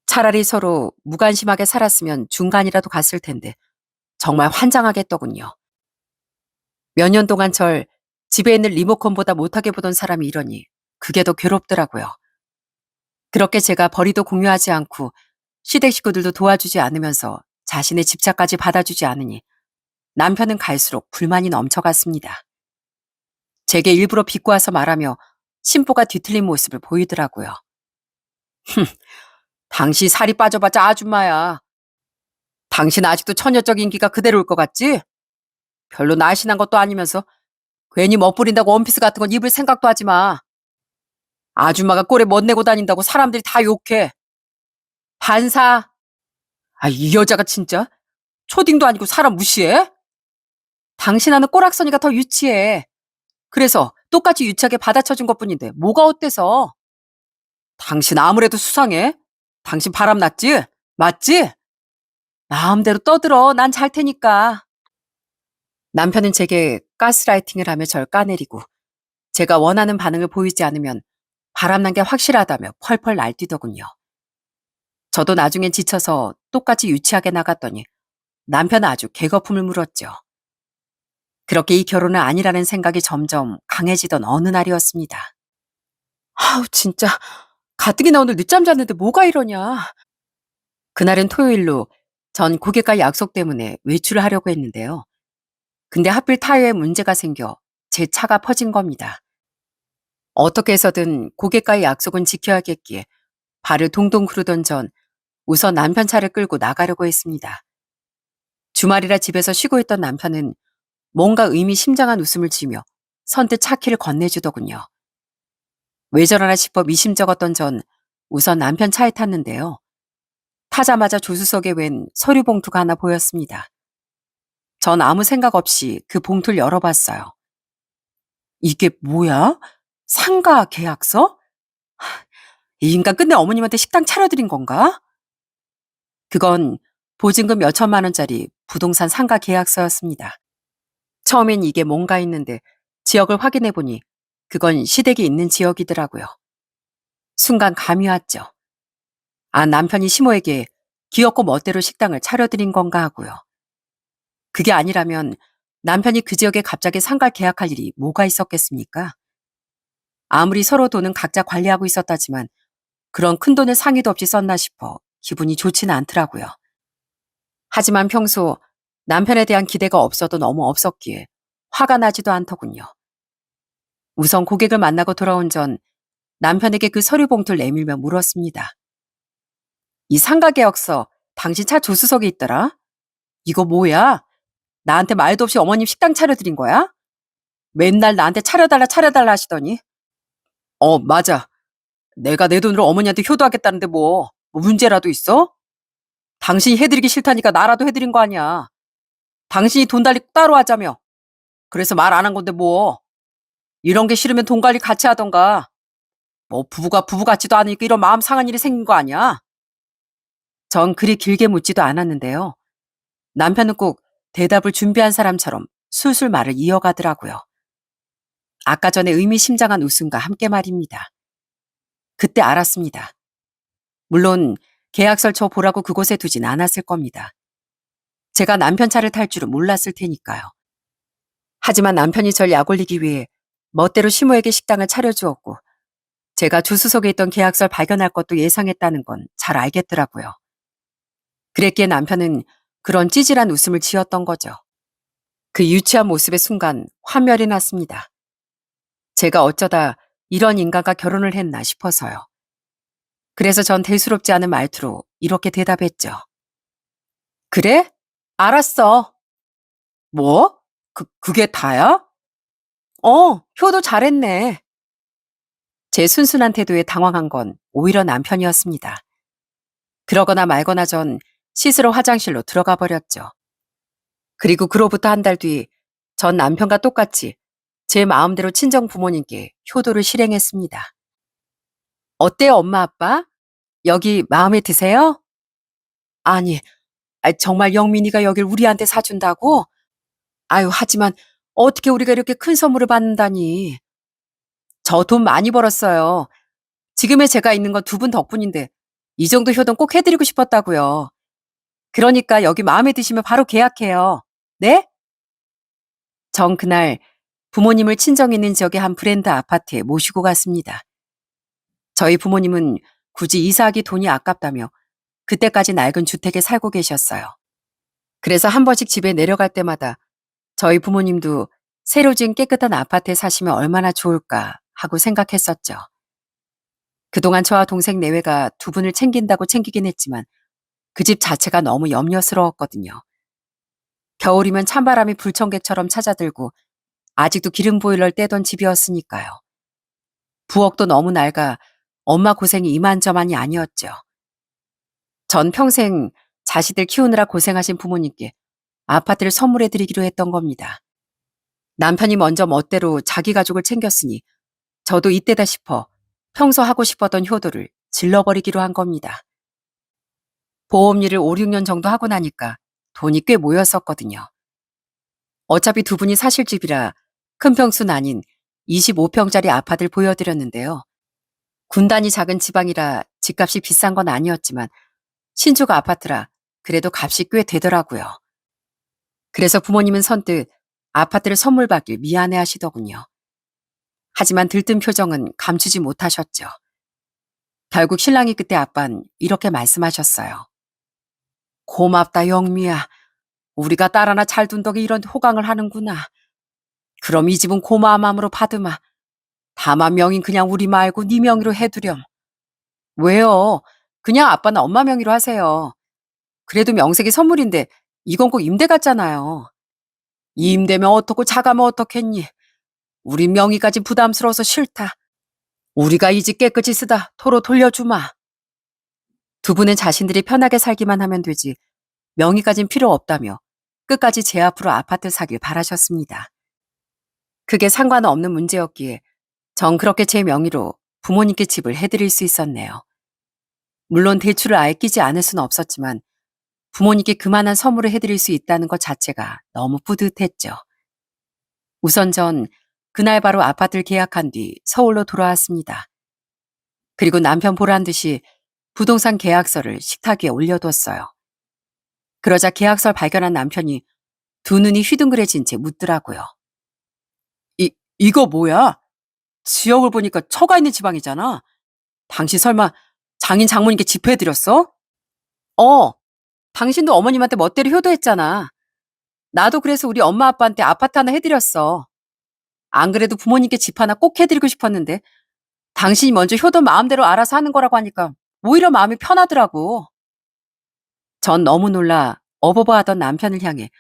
차라리 서로 무관심하게 살았으면 중간이라도 갔을 텐데 정말 환장하겠더군요. 몇 년 동안 절 집에 있는 리모컨보다 못하게 보던 사람이 이러니 그게 더 괴롭더라고요. 그렇게 제가 벌이도 공유하지 않고 시댁 식구들도 도와주지 않으면서 자신의 집착까지 받아주지 않으니 남편은 갈수록 불만이 넘쳐갔습니다. 제게 일부러 비꼬아서 말하며 심보가 뒤틀린 모습을 보이더라고요. 당신 살이 빠져봤자 아줌마야. 당신 아직도 처녀적 인기가 그대로일 것 같지? 별로 날씬한 것도 아니면서 괜히 멋부린다고 원피스 같은 건 입을 생각도 하지 마. 아줌마가 꼴에 멋내고 다닌다고 사람들이 다 욕해. 반사. 아, 이 여자가 진짜 초딩도 아니고 사람 무시해? 당신하는 꼬락서니가 더 유치해. 그래서 똑같이 유치하게 받아쳐준 것뿐인데 뭐가 어때서? 당신 아무래도 수상해. 당신 바람났지? 맞지? 마음대로 떠들어. 난 잘 테니까. 남편은 제게 가스라이팅을 하며 절 까내리고 제가 원하는 반응을 보이지 않으면 바람난 게 확실하다며 펄펄 날뛰더군요. 저도 나중엔 지쳐서 똑같이 유치하게 나갔더니 남편은 아주 개거품을 물었죠. 그렇게 이 결혼은 아니라는 생각이 점점 강해지던 어느 날이었습니다. 아우 진짜 가뜩이나 오늘 늦잠 잤는데 뭐가 이러냐. 그날은 토요일로 전 고객과 약속 때문에 외출을 하려고 했는데요. 근데 하필 타이어에 문제가 생겨 제 차가 퍼진 겁니다. 어떻게 해서든 고객과의 약속은 지켜야겠기에 발을 동동 구르던 전 우선 남편 차를 끌고 나가려고 했습니다. 주말이라 집에서 쉬고 있던 남편은 뭔가 의미심장한 웃음을 지으며 선뜻 차 키를 건네주더군요. 왜 저러나 싶어 미심쩍었던 전 우선 남편 차에 탔는데요. 타자마자 조수석에 웬 서류 봉투가 하나 보였습니다. 전 아무 생각 없이 그 봉투를 열어봤어요. 이게 뭐야? 상가 계약서? 이 인간 끝내 어머님한테 식당 차려드린 건가? 그건 보증금 몇 천만 원짜리 부동산 상가 계약서였습니다. 처음엔 이게 뭔가 했는데 지역을 확인해보니 그건 시댁이 있는 지역이더라고요. 순간 감이 왔죠. 아, 남편이 시모에게 귀엽고 멋대로 식당을 차려드린 건가 하고요. 그게 아니라면 남편이 그 지역에 갑자기 상가 계약할 일이 뭐가 있었겠습니까? 아무리 서로 돈은 각자 관리하고 있었다지만 그런 큰돈을 상의도 없이 썼나 싶어 기분이 좋지는 않더라고요. 하지만 평소 남편에 대한 기대가 없어도 너무 없었기에 화가 나지도 않더군요. 우선 고객을 만나고 돌아온 전 남편에게 그 서류 봉투를 내밀며 물었습니다. 이 상가 계약서 당신 차 조수석에 있더라? 이거 뭐야? 나한테 말도 없이 어머님 식당 차려드린 거야? 맨날 나한테 차려달라 하시더니. 맞아. 내가 내 돈으로 어머니한테 효도하겠다는데 뭐 문제라도 있어? 당신이 해드리기 싫다니까 나라도 해드린 거 아니야. 당신이 돈 달리 따로 하자며. 그래서 말 안 한 건데 뭐. 이런 게 싫으면 돈 관리 같이 하던가. 뭐 부부가 부부 같지도 않으니까 이런 마음 상한 일이 생긴 거 아니야? 전 그리 길게 묻지도 않았는데요. 남편은 꼭 대답을 준비한 사람처럼 술술 말을 이어가더라고요. 아까 전에 의미심장한 웃음과 함께 말입니다. 그때 알았습니다. 물론 계약서를 보라고 그곳에 두진 않았을 겁니다. 제가 남편 차를 탈 줄은 몰랐을 테니까요. 하지만 남편이 절 약올리기 위해 멋대로 시모에게 식당을 차려주었고 제가 조수석에 있던 계약서를 발견할 것도 예상했다는 건 잘 알겠더라고요. 그랬기에 남편은 그런 찌질한 웃음을 지었던 거죠. 그 유치한 모습의 순간 환멸이 났습니다. 제가 어쩌다 이런 인간과 결혼을 했나 싶어서요. 그래서 전 대수롭지 않은 말투로 이렇게 대답했죠. 그래? 알았어. 뭐? 그게 다야? 효도 잘했네. 제 순순한 태도에 당황한 건 오히려 남편이었습니다. 그러거나 말거나 전 씻으러 화장실로 들어가 버렸죠. 그리고 그로부터 한 달 뒤 전 남편과 똑같이 제 마음대로 친정 부모님께 효도를 실행했습니다. 어때요, 엄마, 아빠? 여기 마음에 드세요? 아니, 정말 영민이가 여길 우리한테 사준다고? 아유, 하지만 어떻게 우리가 이렇게 큰 선물을 받는다니. 저 돈 많이 벌었어요. 지금의 제가 있는 건 두 분 덕분인데 이 정도 효도는 꼭 해드리고 싶었다고요. 그러니까 여기 마음에 드시면 바로 계약해요. 네? 전 그날 부모님을 친정 있는 지역의 한 브랜드 아파트에 모시고 갔습니다. 저희 부모님은 굳이 이사하기 돈이 아깝다며 그때까지 낡은 주택에 살고 계셨어요. 그래서 한 번씩 집에 내려갈 때마다 저희 부모님도 새로 지은 깨끗한 아파트에 사시면 얼마나 좋을까 하고 생각했었죠. 그동안 저와 동생 내외가 두 분을 챙긴다고 챙기긴 했지만 그 집 자체가 너무 염려스러웠거든요. 겨울이면 찬바람이 불청객처럼 찾아들고 아직도 기름 보일러를 떼던 집이었으니까요. 부엌도 너무 낡아 엄마 고생이 이만저만이 아니었죠. 전 평생 자식들 키우느라 고생하신 부모님께 아파트를 선물해드리기로 했던 겁니다. 남편이 먼저 멋대로 자기 가족을 챙겼으니 저도 이때다 싶어 평소 하고 싶었던 효도를 질러버리기로 한 겁니다. 보험 일을 5, 6년 정도 하고 나니까 돈이 꽤 모였었거든요. 어차피 두 분이 사실 집이라 큰 평수는 아닌 25평짜리 아파트를 보여드렸는데요. 군단이 작은 지방이라 집값이 비싼 건 아니었지만 신축 아파트라 그래도 값이 꽤 되더라고요. 그래서 부모님은 선뜻 아파트를 선물 받길 미안해 하시더군요. 하지만 들뜬 표정은 감추지 못하셨죠. 결국 신랑이 그때 아빤 이렇게 말씀하셨어요. 고맙다 영미야. 우리가 딸 하나 잘 둔 덕에 이런 호강을 하는구나. 그럼 이 집은 고마운 마음으로 받으마. 다만 명인 그냥 우리 말고 네 명의로 해두렴. 왜요? 그냥 아빠는 엄마 명의로 하세요. 그래도 명색이 선물인데 이건 꼭 임대 같잖아요. 임대면 어떻고 자가면 어떻겠니? 우리 명의까지 부담스러워서 싫다. 우리가 이 집 깨끗이 쓰다 도로 돌려주마. 두 분은 자신들이 편하게 살기만 하면 되지 명의까진 필요 없다며 끝까지 제 앞으로 아파트 사길 바라셨습니다. 그게 상관없는 문제였기에 전 그렇게 제 명의로 부모님께 집을 해드릴 수 있었네요. 물론 대출을 아예 끼지 않을 수는 없었지만 부모님께 그만한 선물을 해드릴 수 있다는 것 자체가 너무 뿌듯했죠. 우선 전 그날 바로 아파트를 계약한 뒤 서울로 돌아왔습니다. 그리고 남편 보란 듯이 부동산 계약서를 식탁 위에 올려뒀어요. 그러자 계약서를 발견한 남편이 두 눈이 휘둥그레진 채 묻더라고요. 이거 뭐야? 지역을 보니까 처가 있는 지방이잖아. 당신 설마 장인 장모님께 집회해드렸어? 당신도 어머님한테 멋대로 효도했잖아. 나도 그래서 우리 엄마 아빠한테 아파트 하나 해드렸어. 안 그래도 부모님께 집 하나 꼭 해드리고 싶었는데 당신이 먼저 효도 마음대로 알아서 하는 거라고 하니까 오히려 마음이 편하더라고. 전 너무 놀라 어버버하던 남편을 향해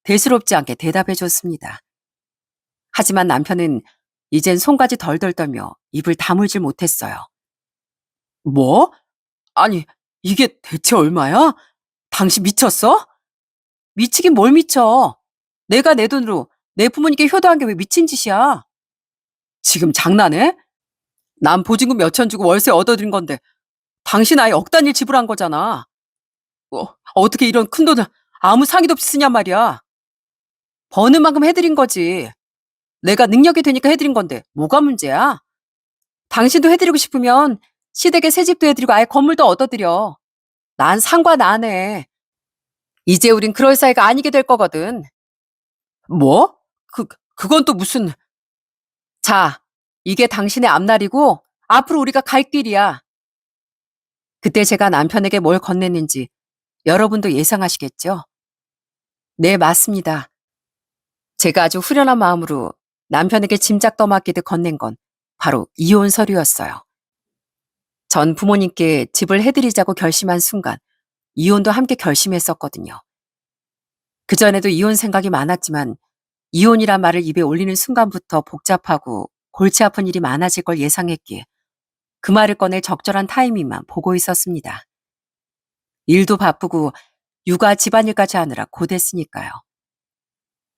대수롭지 않게 대답해줬습니다. 하지만 남편은 이젠 손까지 덜덜 떨며 입을 다물질 못했어요. 뭐? 아니, 이게 대체 얼마야? 당신 미쳤어? 미치긴 뭘 미쳐. 내가 내 돈으로 내 부모님께 효도한 게 왜 미친 짓이야? 지금 장난해? 난 보증금 몇천 주고 월세 얻어들인 건데 당신 아예 억 단위를 지불한 거잖아. 어떻게 이런 큰 돈을 아무 상의도 없이 쓰냔 말이야. 버는 만큼 해드린 거지. 내가 능력이 되니까 해드린 건데 뭐가 문제야? 당신도 해드리고 싶으면 시댁에 새집도 해드리고 아예 건물도 얻어드려. 난 상관 안 해. 이제 우린 그럴 사이가 아니게 될 거거든. 뭐? 그건 또 무슨... 자, 이게 당신의 앞날이고 앞으로 우리가 갈 길이야. 그때 제가 남편에게 뭘 건넸는지 여러분도 예상하시겠죠? 네, 맞습니다. 제가 아주 후련한 마음으로 남편에게 짐작 떠맡기듯 건넨 건 바로 이혼 서류였어요. 전 부모님께 집을 해드리자고 결심한 순간 이혼도 함께 결심했었거든요. 그전에도 이혼 생각이 많았지만 이혼이란 말을 입에 올리는 순간부터 복잡하고 골치 아픈 일이 많아질 걸 예상했기에 그 말을 꺼낼 적절한 타이밍만 보고 있었습니다. 일도 바쁘고 육아 집안일까지 하느라 고됐으니까요.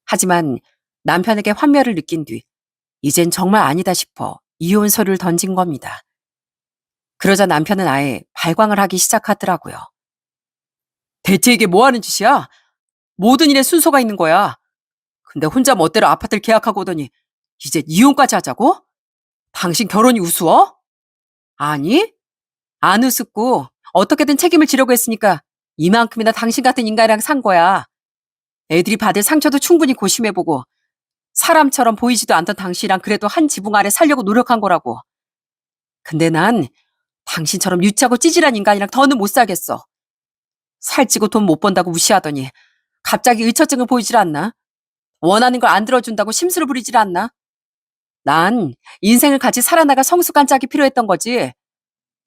하지만 남편에게 환멸을 느낀 뒤 이젠 정말 아니다 싶어 이혼 서류를 던진 겁니다. 그러자 남편은 아예 발광을 하기 시작하더라고요. 대체 이게 뭐 하는 짓이야? 모든 일에 순서가 있는 거야. 근데 혼자 멋대로 아파트를 계약하고 오더니 이제 이혼까지 하자고? 당신 결혼이 우스워? 아니, 안 우습고 어떻게든 책임을 지려고 했으니까 이만큼이나 당신 같은 인간이랑 산 거야. 애들이 받을 상처도 충분히 고심해보고 사람처럼 보이지도 않던 당신이랑 그래도 한 지붕 아래 살려고 노력한 거라고. 근데 난 당신처럼 유치하고 찌질한 인간이랑 더는 못 살겠어. 살찌고 돈 못 번다고 무시하더니 갑자기 의처증을 보이질 않나? 원하는 걸 안 들어준다고 심술을 부리질 않나? 난 인생을 같이 살아나갈 성숙한 짝이 필요했던 거지.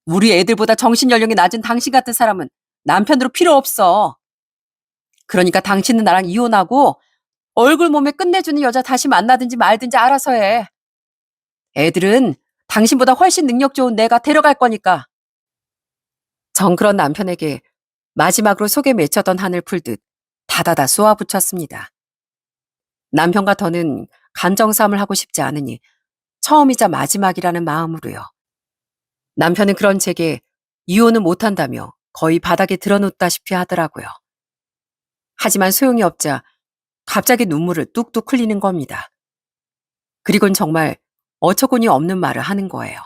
우리 애들보다 정신연령이 낮은 당신 같은 사람은 남편으로 필요 없어. 그러니까 당신은 나랑 이혼하고 얼굴 몸에 끝내주는 여자 다시 만나든지 말든지 알아서 해. 애들은 당신보다 훨씬 능력 좋은 내가 데려갈 거니까. 전 그런 남편에게 마지막으로 속에 맺혔던 한을 풀듯 다다다 쏘아붙였습니다. 남편과 더는 간정싸움을 하고 싶지 않으니 처음이자 마지막이라는 마음으로요. 남편은 그런 제게 이혼은 못한다며 거의 바닥에 드러놓다시피 하더라고요. 하지만 소용이 없자 갑자기 눈물을 뚝뚝 흘리는 겁니다. 그리고는 정말 어처구니 없는 말을 하는 거예요.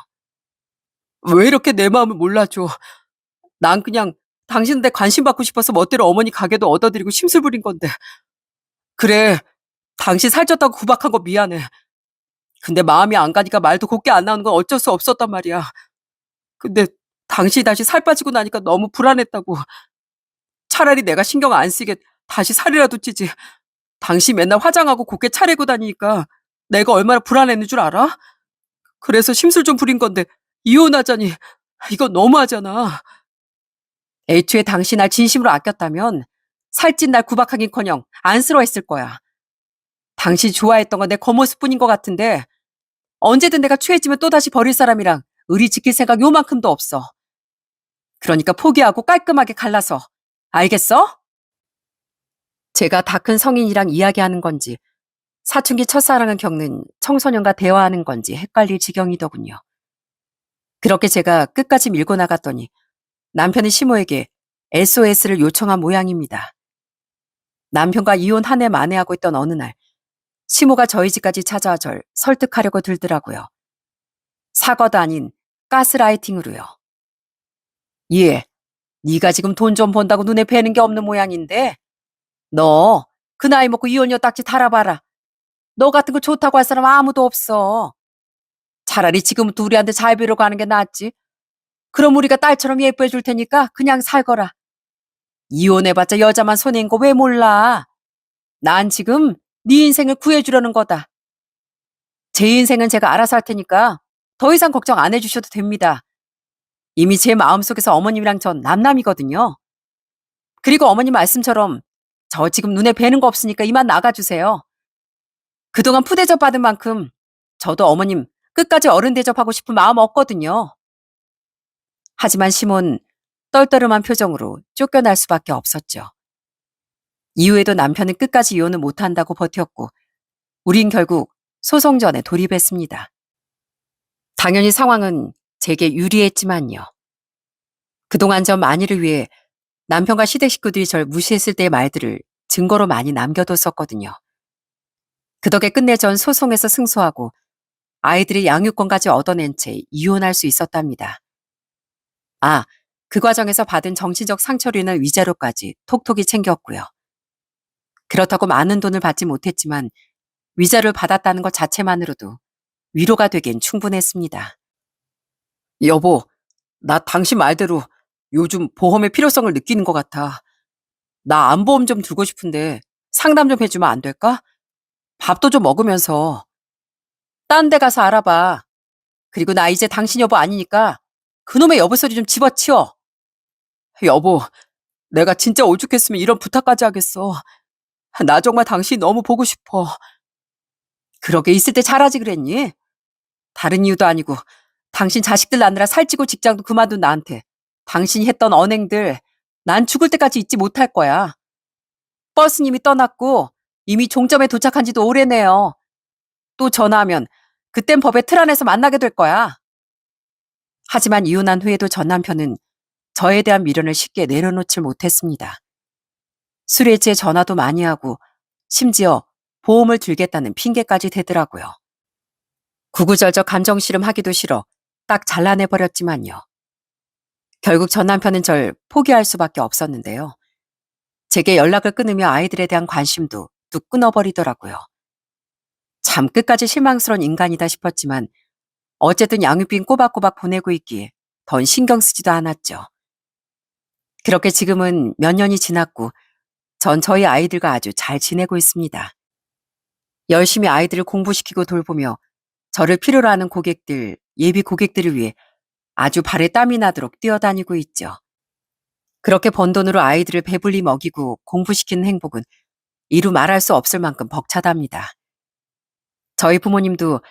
왜 이렇게 내 마음을 몰라줘? 난 그냥 당신한테 관심 받고 싶어서 멋대로 어머니 가게도 얻어드리고 심술 부린 건데. 그래, 당신 살쪘다고 구박한 거 미안해. 근데 마음이 안 가니까 말도 곱게 안 나오는 건 어쩔 수 없었단 말이야. 근데 당신이 다시 살 빠지고 나니까 너무 불안했다고. 차라리 내가 신경 안 쓰게 다시 살이라도 찌지. 당신 맨날 화장하고 곱게 차리고 다니니까 내가 얼마나 불안했는 줄 알아? 그래서 심술 좀 부린 건데 이혼하자니 이거 너무하잖아. 애초에 당신 날 진심으로 아꼈다면 살찐 날 구박하긴커녕 안쓰러워했을 거야. 당신이 좋아했던 건 내 겉모습뿐인 것 같은데 언제든 내가 취해지면 또다시 버릴 사람이랑 의리 지킬 생각 요만큼도 없어. 그러니까 포기하고 깔끔하게 갈라서. 알겠어? 제가 다 큰 성인이랑 이야기하는 건지 사춘기 첫사랑을 겪는 청소년과 대화하는 건지 헷갈릴 지경이더군요. 그렇게 제가 끝까지 밀고 나갔더니 남편이 시모에게 SOS를 요청한 모양입니다. 남편과 이혼 한 해 만에 하고 있던 어느 날 시모가 저희 집까지 찾아와 절 설득하려고 들더라고요. 사과도 아닌 가스라이팅으로요. 예, 네가 지금 돈 좀 번다고 눈에 뵈는 게 없는 모양인데 너 그 나이 먹고 이혼녀 딱지 달아봐라. 너 같은 거 좋다고 할 사람 아무도 없어. 차라리 지금부터 우리한테 잘 배우고 하는 게 낫지. 그럼 우리가 딸처럼 예뻐해 줄 테니까 그냥 살거라. 이혼해봤자 여자만 손해인 거 왜 몰라. 난 지금 네 인생을 구해주려는 거다. 제 인생은 제가 알아서 할 테니까 더 이상 걱정 안 해주셔도 됩니다. 이미 제 마음속에서 어머님이랑 전 남남이거든요. 그리고 어머님 말씀처럼 저 지금 눈에 뵈는 거 없으니까 이만 나가주세요. 그동안 푸대접 받은 만큼 저도 어머님 끝까지 어른 대접하고 싶은 마음 없거든요. 하지만 시몬 떨떠름한 표정으로 쫓겨날 수밖에 없었죠. 이후에도 남편은 끝까지 이혼을 못한다고 버텼고 우린 결국 소송전에 돌입했습니다. 당연히 상황은 제게 유리했지만요. 그동안 전 만일을 위해 남편과 시댁 식구들이 절 무시했을 때의 말들을 증거로 많이 남겨뒀었거든요. 그 덕에 끝내 전 소송에서 승소하고 아이들의 양육권까지 얻어낸 채 이혼할 수 있었답니다. 아, 그 과정에서 받은 정신적 상처류는 위자료까지 톡톡히 챙겼고요. 그렇다고 많은 돈을 받지 못했지만 위자료를 받았다는 것 자체만으로도 위로가 되긴 충분했습니다. 여보, 나 당신 말대로 요즘 보험의 필요성을 느끼는 것 같아. 나 안보험 좀 들고 싶은데 상담 좀 해주면 안 될까? 밥도 좀 먹으면서. 딴 데 가서 알아봐. 그리고 나 이제 당신 여보 아니니까 그놈의 여보 소리 좀 집어치워. 여보, 내가 진짜 오죽했으면 이런 부탁까지 하겠어. 나 정말 당신 너무 보고 싶어. 그러게 있을 때 잘하지 그랬니? 다른 이유도 아니고 당신 자식들 낳느라 살찌고 직장도 그만둔 나한테 당신이 했던 언행들 난 죽을 때까지 잊지 못할 거야. 버스는 이미 떠났고 이미 종점에 도착한 지도 오래네요. 또 전화하면 그땐 법의 틀 안에서 만나게 될 거야. 하지만 이혼한 후에도 전 남편은 저에 대한 미련을 쉽게 내려놓질 못했습니다. 술에 취해 전화도 많이 하고 심지어 보험을 들겠다는 핑계까지 대더라고요. 구구절절 감정 씨름하기도 싫어 딱 잘라내버렸지만요. 결국 전 남편은 절 포기할 수밖에 없었는데요. 제게 연락을 끊으며 아이들에 대한 관심도 뚝 끊어버리더라고요. 참 끝까지 실망스러운 인간이다 싶었지만 어쨌든 양육비는 꼬박꼬박 보내고 있기에 더 신경 쓰지도 않았죠. 그렇게 지금은 몇 년이 지났고 전 저희 아이들과 아주 잘 지내고 있습니다. 열심히 아이들을 공부시키고 돌보며 저를 필요로 하는 고객들, 예비 고객들을 위해 아주 발에 땀이 나도록 뛰어다니고 있죠. 그렇게 번 돈으로 아이들을 배불리 먹이고 공부시키는 행복은 이루 말할 수 없을 만큼 벅차답니다. 저희 부모님도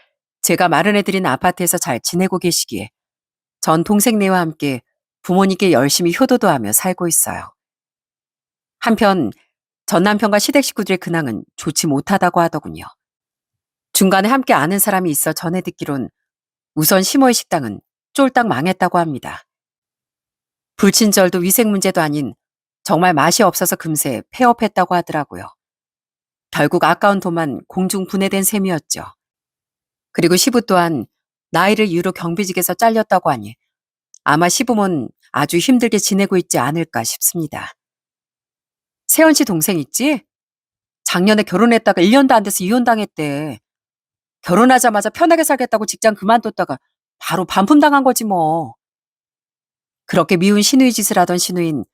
제가 마련해드린 아파트에서 잘 지내고 계시기에 전 동생네와 함께 부모님께 열심히 효도도 하며 살고 있어요. 한편 전 남편과 시댁 식구들의 근황은 좋지 못하다고 하더군요. 중간에 함께 아는 사람이 있어 전해 듣기론 우선 시모의 식당은 쫄딱 망했다고 합니다. 불친절도 위생 문제도 아닌 정말 맛이 없어서 금세 폐업했다고 하더라고요. 결국 아까운 돈만 공중 분해된 셈이었죠. 그리고 시부 또한 나이를 이유로 경비직에서 잘렸다고 하니 아마 시부모는 아주 힘들게 지내고 있지 않을까 싶습니다. 세연 씨 동생 있지? 작년에 결혼했다가 1년도 안 돼서 이혼당했대. 결혼하자마자 편하게 살겠다고 직장 그만뒀다가 바로 반품당한 거지 뭐. 그렇게 미운 시누이 짓을 하던 시누인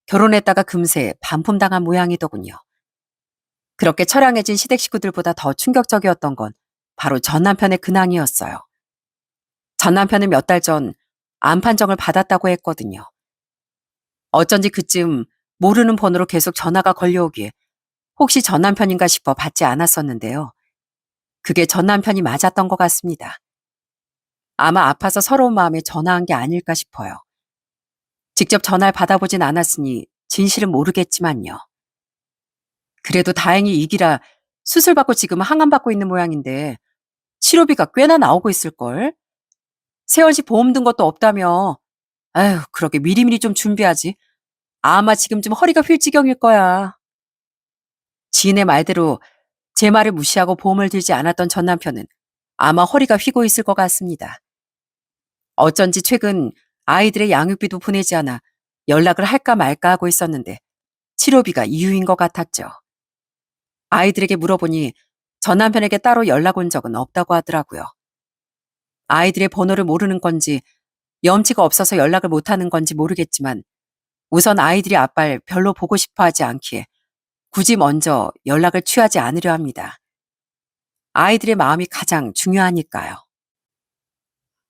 결혼했다가 금세 반품당한 모양이더군요. 그렇게 처량해진 시댁 식구들보다 더 충격적이었던 건 바로 전 남편의 근황이었어요. 전 남편은 몇 달 전 암 판정을 받았다고 했거든요. 어쩐지 그쯤 모르는 번호로 계속 전화가 걸려오기에 혹시 전 남편인가 싶어 받지 않았었는데요. 그게 전 남편이 맞았던 것 같습니다. 아마 아파서 서러운 마음에 전화한 게 아닐까 싶어요. 직접 전화를 받아보진 않았으니 진실은 모르겠지만요. 그래도 다행히 이기라 수술받고 지금 항암받고 있는 모양인데 치료비가 꽤나 나오고 있을걸? 세연 씨 보험 든 것도 없다며. 아휴, 그러게 미리미리 좀 준비하지. 아마 지금쯤 허리가 휠 지경일 거야. 지인의 말대로 제 말을 무시하고 보험을 들지 않았던 전 남편은 아마 허리가 휘고 있을 것 같습니다. 어쩐지 최근 아이들의 양육비도 보내지 않아 연락을 할까 말까 하고 있었는데 치료비가 이유인 것 같았죠. 아이들에게 물어보니 전 남편에게 따로 연락 온 적은 없다고 하더라고요. 아이들의 번호를 모르는 건지 염치가 없어서 연락을 못하는 건지 모르겠지만 우선 아이들이 아빠를 별로 보고 싶어 하지 않기에 굳이 먼저 연락을 취하지 않으려 합니다. 아이들의 마음이 가장 중요하니까요.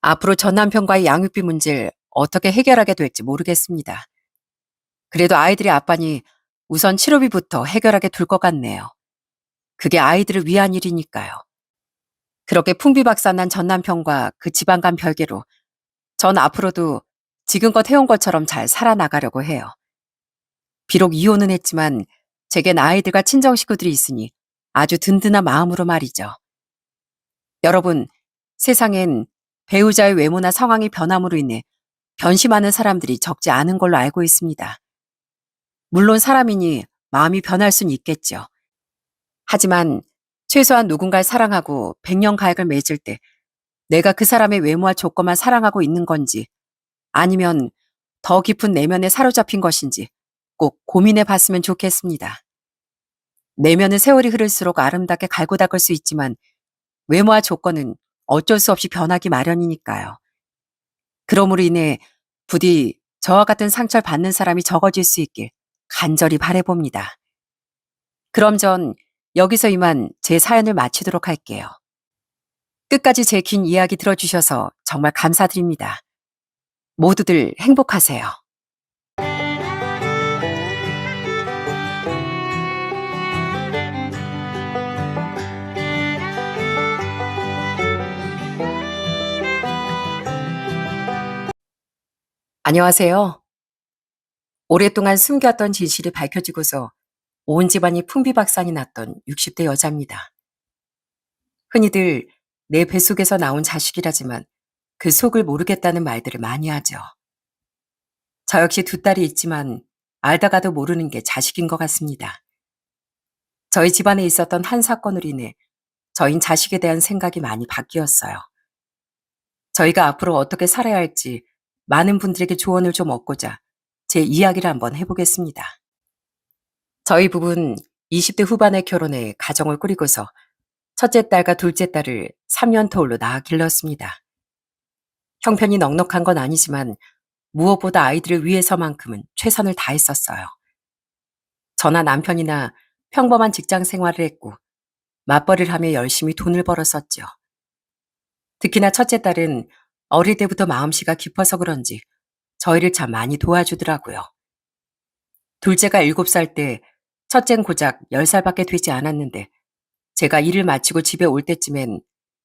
앞으로 전 남편과의 양육비 문제를 어떻게 해결하게 될지 모르겠습니다. 그래도 아이들의 아빠니 우선 치료비부터 해결하게 둘 것 같네요. 그게 아이들을 위한 일이니까요. 그렇게 풍비박산난 전 남편과 그 지방간 별개로 전 앞으로도 지금껏 해온 것처럼 잘 살아나가려고 해요. 비록 이혼은 했지만 제겐 아이들과 친정 식구들이 있으니 아주 든든한 마음으로 말이죠. 여러분, 세상엔 배우자의 외모나 상황이 변함으로 인해 변심하는 사람들이 적지 않은 걸로 알고 있습니다. 물론 사람이니 마음이 변할 순 있겠죠. 하지만 최소한 누군가를 사랑하고 백년 가약을 맺을 때 내가 그 사람의 외모와 조건만 사랑하고 있는 건지 아니면 더 깊은 내면에 사로잡힌 것인지 꼭 고민해 봤으면 좋겠습니다. 내면은 세월이 흐를수록 아름답게 갈고 닦을 수 있지만 외모와 조건은 어쩔 수 없이 변하기 마련이니까요. 그러므로 인해 부디 저와 같은 상처를 받는 사람이 적어질 수 있길 간절히 바라봅니다. 그럼 전 여기서 이만 제 사연을 마치도록 할게요. 끝까지 제 긴 이야기 들어주셔서 정말 감사드립니다. 모두들 행복하세요. 안녕하세요. 오랫동안 숨겼던 진실이 밝혀지고서 온 집안이 풍비박산이 났던 60대 여자입니다. 흔히들 내 뱃속에서 나온 자식이라지만 그 속을 모르겠다는 말들을 많이 하죠. 저 역시 두 딸이 있지만 알다가도 모르는 게 자식인 것 같습니다. 저희 집안에 있었던 한 사건으로 인해 저희 자식에 대한 생각이 많이 바뀌었어요. 저희가 앞으로 어떻게 살아야 할지 많은 분들에게 조언을 좀 얻고자 제 이야기를 한번 해보겠습니다. 저희 부부는 20대 후반에 결혼해 가정을 꾸리고서 첫째 딸과 둘째 딸을 3년 터울로 낳아 길렀습니다. 형편이 넉넉한 건 아니지만 무엇보다 아이들을 위해서만큼은 최선을 다했었어요. 저나 남편이나 평범한 직장 생활을 했고 맞벌이를 하며 열심히 돈을 벌었었죠. 특히나 첫째 딸은 어릴 때부터 마음씨가 깊어서 그런지 저희를 참 많이 도와주더라고요. 둘째가 7살 때 첫째는 고작 10살밖에 되지 않았는데 제가 일을 마치고 집에 올 때쯤엔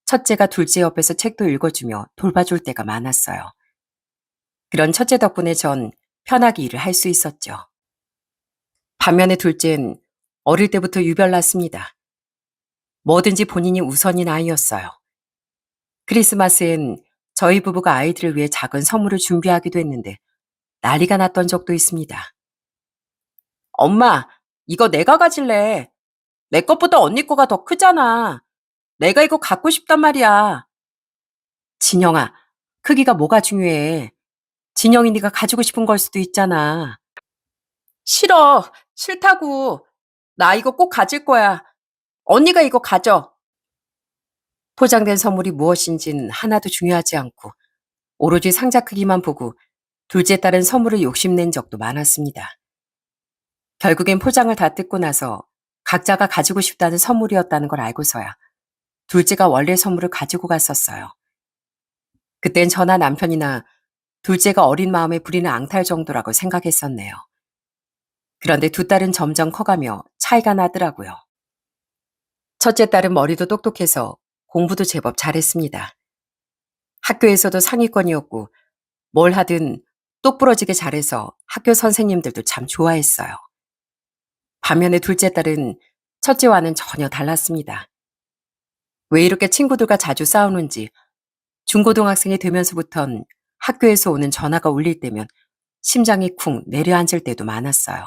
첫째가 둘째 옆에서 책도 읽어주며 돌봐줄 때가 많았어요. 그런 첫째 덕분에 전 편하게 일을 할 수 있었죠. 반면에 둘째는 어릴 때부터 유별났습니다. 뭐든지 본인이 우선인 아이였어요. 크리스마스엔 저희 부부가 아이들을 위해 작은 선물을 준비하기도 했는데 난리가 났던 적도 있습니다. 엄마, 이거 내가 가질래. 내 것보다 언니 거가 더 크잖아. 내가 이거 갖고 싶단 말이야. 진영아, 크기가 뭐가 중요해. 진영이 네가 가지고 싶은 걸 수도 있잖아. 싫어. 싫다고. 나 이거 꼭 가질 거야. 언니가 이거 가져. 포장된 선물이 무엇인진 하나도 중요하지 않고 오로지 상자 크기만 보고 둘째 딸은 선물을 욕심낸 적도 많았습니다. 결국엔 포장을 다 뜯고 나서 각자가 가지고 싶다는 선물이었다는 걸 알고서야 둘째가 원래 선물을 가지고 갔었어요. 그땐 저나 남편이나 둘째가 어린 마음에 부리는 앙탈 정도라고 생각했었네요. 그런데 두 딸은 점점 커가며 차이가 나더라고요. 첫째 딸은 머리도 똑똑해서 공부도 제법 잘했습니다. 학교에서도 상위권이었고 뭘 하든 똑부러지게 잘해서 학교 선생님들도 참 좋아했어요. 반면에 둘째 딸은 첫째와는 전혀 달랐습니다. 왜 이렇게 친구들과 자주 싸우는지 중고등학생이 되면서부턴 학교에서 오는 전화가 울릴 때면 심장이 쿵 내려앉을 때도 많았어요.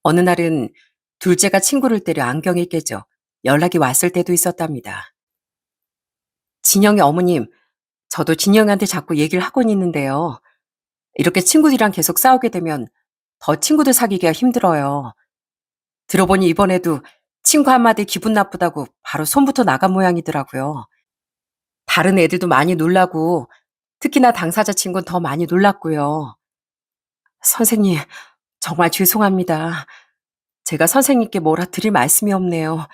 어느 날은 둘째가 친구를 때려 안경이 깨져 연락이 왔을 때도 있었답니다. 진영이 어머님, 저도 진영이한테 자꾸 얘기를 하곤 있는데요. 이렇게 친구들이랑 계속 싸우게 되면 더 친구들 사귀기가 힘들어요. 들어보니 이번에도 친구 한마디 기분 나쁘다고 바로 손부터 나간 모양이더라고요. 다른 애들도 많이 놀라고 특히나 당사자 친구는 더 많이 놀랐고요. 선생님, 정말 죄송합니다. 제가 선생님께 뭐라 드릴 말씀이 없네요.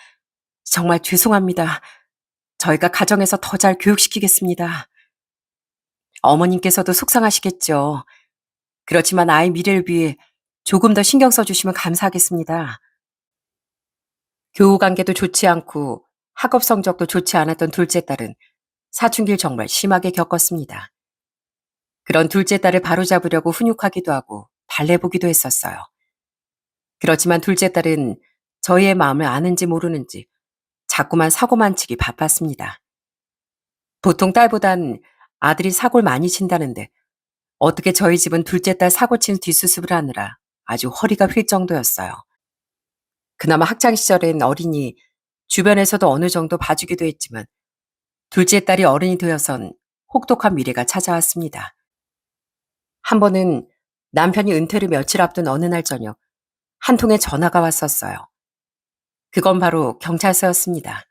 정말 죄송합니다. 저희가 가정에서 더 잘 교육시키겠습니다. 어머님께서도 속상하시겠죠. 그렇지만 아이 미래를 위해 조금 더 신경 써주시면 감사하겠습니다. 교우 관계도 좋지 않고 학업 성적도 좋지 않았던 둘째 딸은 사춘기를 정말 심하게 겪었습니다. 그런 둘째 딸을 바로잡으려고 훈육하기도 하고 달래보기도 했었어요. 그렇지만 둘째 딸은 저희의 마음을 아는지 모르는지 자꾸만 사고만 치기 바빴습니다. 보통 딸보단 아들이 사고를 많이 친다는데 어떻게 저희 집은 둘째 딸 사고 친 뒷수습을 하느라 아주 허리가 휠 정도였어요. 그나마 학창시절엔 어린이 주변에서도 어느 정도 봐주기도 했지만 둘째 딸이 어른이 되어선 혹독한 미래가 찾아왔습니다. 한 번은 남편이 은퇴를 며칠 앞둔 어느 날 저녁 한 통의 전화가 왔었어요. 그건 바로 경찰서였습니다.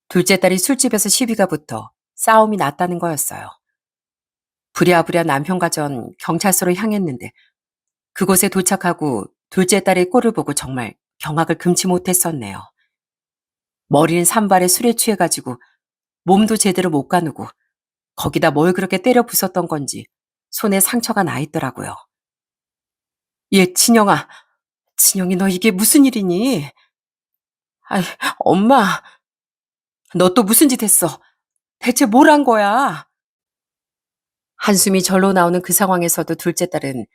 둘째 딸이 술집에서 시비가 붙어 싸움이 났다는 거였어요. 부랴부랴 남편과 전 경찰서로 향했는데 그곳에 도착하고 둘째 딸의 꼴을 보고 정말 경악을 금치 못했었네요. 머리는 산발에 술에 취해가지고 몸도 제대로 못 가누고 거기다 뭘 그렇게 때려 부쉈던 건지 손에 상처가 나 있더라고요. 진영아, 진영이 너 이게 무슨 일이니? 아이, 엄마, 너 또 무슨 짓 했어? 대체 뭘 한 거야? 한숨이 절로 나오는 그 상황에서도 둘째 딸은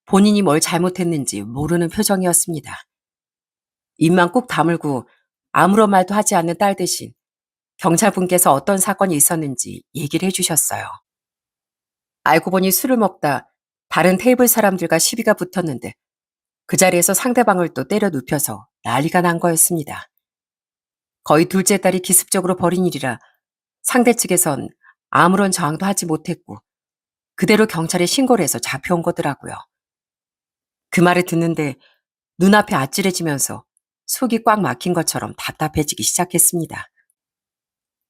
본인이 뭘 잘못했는지 모르는 표정이었습니다. 입만 꾹 다물고 아무런 말도 하지 않는 딸 대신 경찰분께서 어떤 사건이 있었는지 얘기를 해주셨어요. 알고 보니 술을 먹다 다른 테이블 사람들과 시비가 붙었는데 그 자리에서 상대방을 또 때려 눕혀서 난리가 난 거였습니다. 거의 둘째 딸이 기습적으로 벌인 일이라 상대 측에선 아무런 저항도 하지 못했고 그대로 경찰에 신고를 해서 잡혀온 거더라고요. 그 말을 듣는데 눈앞이 아찔해지면서 속이 꽉 막힌 것처럼 답답해지기 시작했습니다.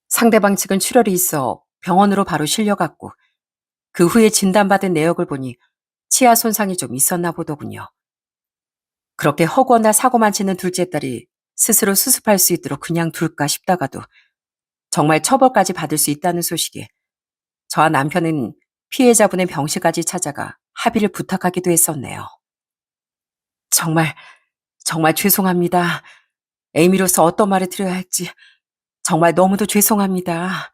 상대방 측은 출혈이 있어 병원으로 바로 실려갔고 그 후에 진단받은 내역을 보니 치아 손상이 좀 있었나 보더군요. 그렇게 허구나 사고만 치는 둘째 딸이 스스로 수습할 수 있도록 그냥 둘까 싶다가도 정말 처벌까지 받을 수 있다는 소식에 저와 남편은 피해자분의 병실까지 찾아가 합의를 부탁하기도 했었네요. 정말 죄송합니다. 에이미로서 어떤 말을 드려야 할지 정말 너무도 죄송합니다.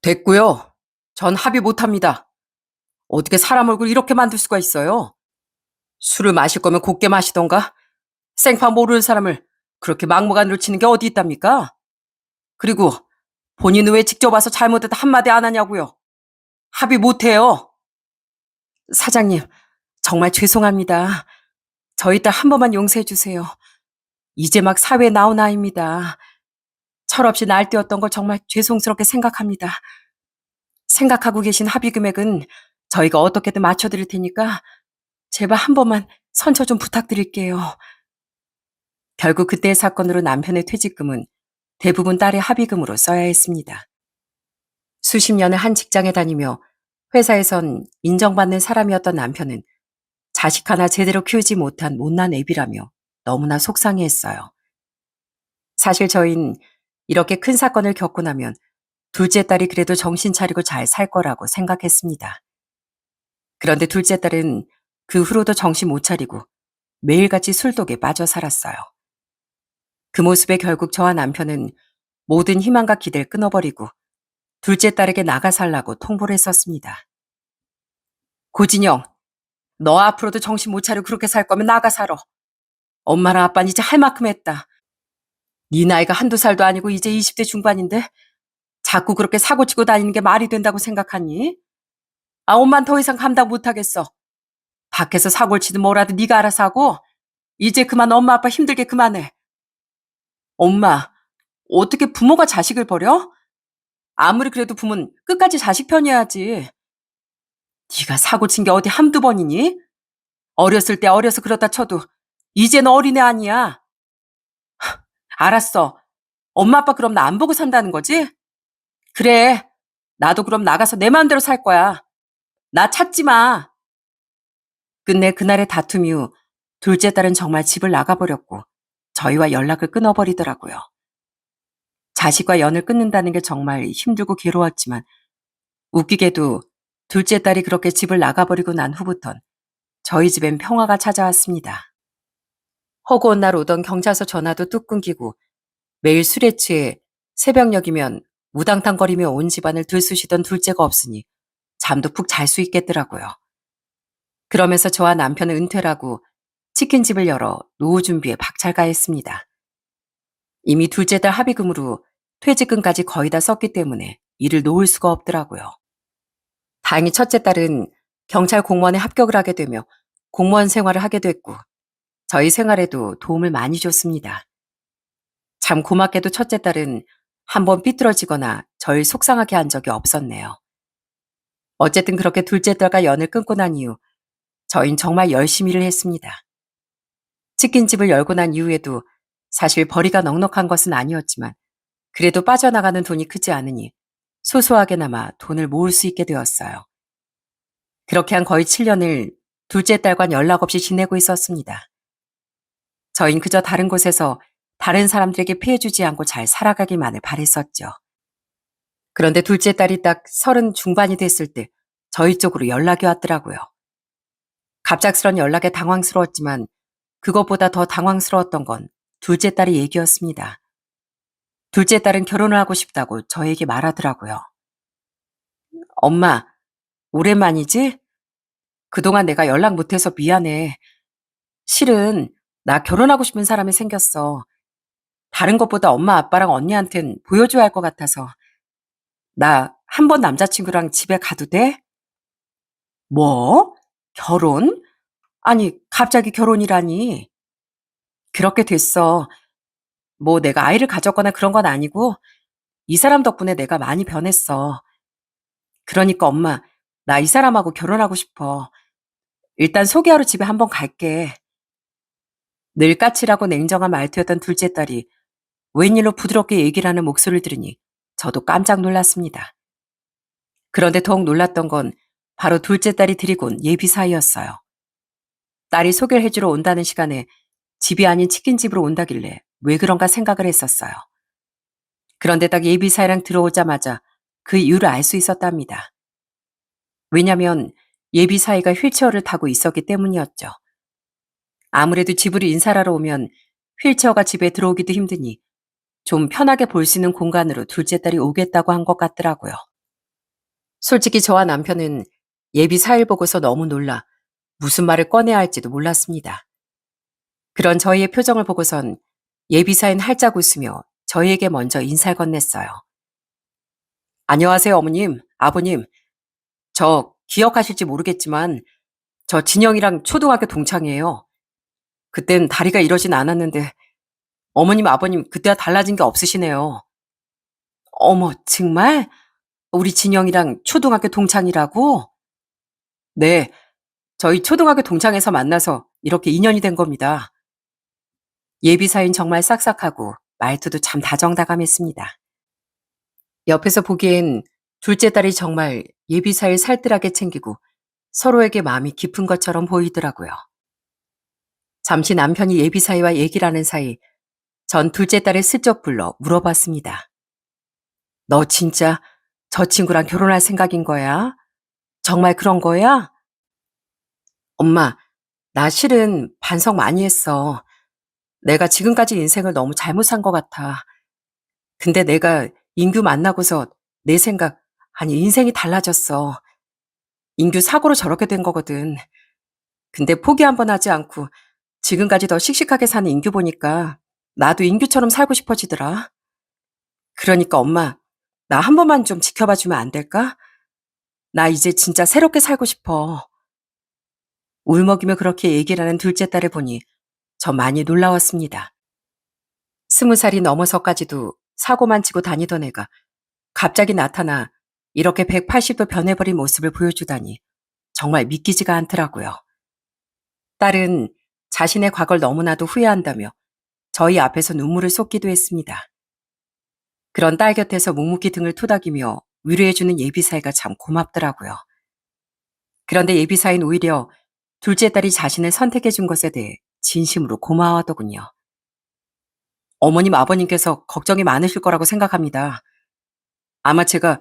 됐고요. 전 합의 못합니다. 어떻게 사람 얼굴 이렇게 만들 수가 있어요? 술을 마실 거면 곱게 마시던가 생파 모르는 사람을 그렇게 막무가내로 치는 게 어디 있답니까? 그리고 본인은 왜 직접 와서 잘못했다 한마디 안 하냐고요? 합의 못해요. 사장님, 정말 죄송합니다. 저희 딸 한 번만 용서해 주세요. 이제 막 사회에 나온 아이입니다. 철없이 날뛰었던 걸 정말 죄송스럽게 생각합니다. 생각하고 계신 합의 금액은 저희가 어떻게든 맞춰드릴 테니까 제발 한 번만 선처 좀 부탁드릴게요. 결국 그때의 사건으로 남편의 퇴직금은 대부분 딸의 합의금으로 써야 했습니다. 수십 년을 한 직장에 다니며 회사에선 인정받는 사람이었던 남편은 자식 하나 제대로 키우지 못한 못난 애비라며 너무나 속상해했어요. 사실 저흰 이렇게 큰 사건을 겪고 나면 둘째 딸이 그래도 정신 차리고 잘 살 거라고 생각했습니다. 그런데 둘째 딸은 그 후로도 정신 못 차리고 매일같이 술독에 빠져 살았어요. 그 모습에 결국 저와 남편은 모든 희망과 기대를 끊어버리고 둘째 딸에게 나가 살라고 통보를 했었습니다. 고진영, 너 앞으로도 정신 못 차리고 그렇게 살 거면 나가 살아. 엄마랑 아빠는 이제 할 만큼 했다. 네 나이가 한두 살도 아니고 이제 20대 중반인데 자꾸 그렇게 사고치고 다니는 게 말이 된다고 생각하니? 아, 엄만 더 이상 감당 못하겠어. 밖에서 사고를 치든 뭐라도 네가 알아서 하고 이제 그만 엄마 아빠 힘들게 그만해. 엄마, 어떻게 부모가 자식을 버려? 아무리 그래도 부모는 끝까지 자식 편이어야지. 네가 사고 친 게 어디 한두 번이니? 어렸을 때 어려서 그렇다 쳐도 이제는 어린애 아니야. 알았어. 엄마 아빠 그럼 나 안 보고 산다는 거지? 그래. 나도 그럼 나가서 내 마음대로 살 거야. 나 찾지 마. 끝내 그날의 다툼 이후 둘째 딸은 정말 집을 나가버렸고 저희와 연락을 끊어버리더라고요. 자식과 연을 끊는다는 게 정말 힘들고 괴로웠지만 웃기게도 둘째 딸이 그렇게 집을 나가버리고 난 후부턴 저희 집엔 평화가 찾아왔습니다. 허구한 날 오던 경찰서 전화도 뚝 끊기고 매일 술에 취해 새벽녘이면 우당탕거리며 온 집안을 들쑤시던 둘째가 없으니 잠도 푹 잘 수 있겠더라고요. 그러면서 저와 남편은 은퇴라고 치킨집을 열어 노후 준비에 박찰가했습니다. 이미 둘째 딸 합의금으로 퇴직금까지 거의 다 썼기 때문에 일을 놓을 수가 없더라고요. 다행히 첫째 딸은 경찰 공무원에 합격을 하게 되며 공무원 생활을 하게 됐고 저희 생활에도 도움을 많이 줬습니다. 참 고맙게도 첫째 딸은 한번 삐뚤어지거나 절 속상하게 한 적이 없었네요. 어쨌든 그렇게 둘째 딸과 연을 끊고 난 이후 저희는 정말 열심히 일을 했습니다. 치킨집을 열고 난 이후에도 사실 벌이가 넉넉한 것은 아니었지만 그래도 빠져나가는 돈이 크지 않으니 소소하게나마 돈을 모을 수 있게 되었어요. 그렇게 한 거의 7년을 둘째 딸과는 연락 없이 지내고 있었습니다. 저희는 그저 다른 곳에서 다른 사람들에게 피해주지 않고 잘 살아가기만을 바랬었죠. 그런데 둘째 딸이 딱 30 중반이 됐을 때 저희 쪽으로 연락이 왔더라고요. 갑작스런 연락에 당황스러웠지만 그것보다 더 당황스러웠던 건 둘째 딸의 얘기였습니다. 둘째 딸은 결혼을 하고 싶다고 저에게 말하더라고요. 엄마, 오랜만이지? 그동안 내가 연락 못해서 미안해. 실은 나 결혼하고 싶은 사람이 생겼어. 다른 것보다 엄마 아빠랑 언니한텐 보여줘야 할 것 같아서. 나 한 번 남자친구랑 집에 가도 돼? 뭐? 결혼? 아니, 갑자기 결혼이라니. 그렇게 됐어. 뭐 내가 아이를 가졌거나 그런 건 아니고 이 사람 덕분에 내가 많이 변했어. 그러니까 엄마, 나 이 사람하고 결혼하고 싶어. 일단 소개하러 집에 한번 갈게. 늘 까칠하고 냉정한 말투였던 둘째 딸이 웬일로 부드럽게 얘기를 하는 목소리를 들으니 저도 깜짝 놀랐습니다. 그런데 더욱 놀랐던 건 바로 둘째 딸이 들이고 온 예비 사이였어요. 딸이 소개를 해주러 온다는 시간에 집이 아닌 치킨집으로 온다길래 왜 그런가 생각을 했었어요. 그런데 딱 예비 사이랑 들어오자마자 그 이유를 알 수 있었답니다. 왜냐면 예비 사이가 휠체어를 타고 있었기 때문이었죠. 아무래도 집으로 인사를 하러 오면 휠체어가 집에 들어오기도 힘드니 좀 편하게 볼 수 있는 공간으로 둘째 딸이 오겠다고 한 것 같더라고요. 솔직히 저와 남편은 예비 사일 보고서 너무 놀라 무슨 말을 꺼내야 할지도 몰랐습니다. 그런 저희의 표정을 보고선 예비사인 활짝 웃으며 저희에게 먼저 인사를 건넸어요. 안녕하세요, 어머님, 아버님. 저 기억하실지 모르겠지만 저 진영이랑 초등학교 동창이에요. 그땐 다리가 이러진 않았는데 어머님, 아버님 그때와 달라진 게 없으시네요. 어머, 정말? 우리 진영이랑 초등학교 동창이라고? 네, 저희 초등학교 동창에서 만나서 이렇게 인연이 된 겁니다. 예비사인 정말 싹싹하고 말투도 참 다정다감했습니다. 옆에서 보기엔 둘째 딸이 정말 예비사일 살뜰하게 챙기고 서로에게 마음이 깊은 것처럼 보이더라고요. 잠시 남편이 예비사이와 얘기를 하는 사이 전 둘째 딸을 슬쩍 불러 물어봤습니다. 너 진짜 저 친구랑 결혼할 생각인 거야? 정말 그런 거야? 엄마, 나 실은 반성 많이 했어. 내가 지금까지 인생을 너무 잘못 산 것 같아. 근데 내가 인규 만나고서 내 생각, 아니 인생이 달라졌어. 인규 사고로 저렇게 된 거거든. 근데 포기 한번 하지 않고 지금까지 더 씩씩하게 사는 인규 보니까 나도 인규처럼 살고 싶어지더라. 그러니까 엄마, 나 한 번만 좀 지켜봐 주면 안 될까? 나 이제 진짜 새롭게 살고 싶어. 울먹이며 그렇게 얘기를 하는 둘째 딸을 보니 저 많이 놀라웠습니다. 20살이 넘어서까지도 사고만 치고 다니던 애가 갑자기 나타나 이렇게 180도 변해버린 모습을 보여주다니 정말 믿기지가 않더라고요. 딸은 자신의 과거를 너무나도 후회한다며 저희 앞에서 눈물을 쏟기도 했습니다. 그런 딸 곁에서 묵묵히 등을 토닥이며 위로해주는 예비사이가 참 고맙더라고요. 그런데 예비사이는 오히려 둘째 딸이 자신을 선택해준 것에 대해 진심으로 고마워하더군요. 어머님, 아버님께서 걱정이 많으실 거라고 생각합니다. 아마 제가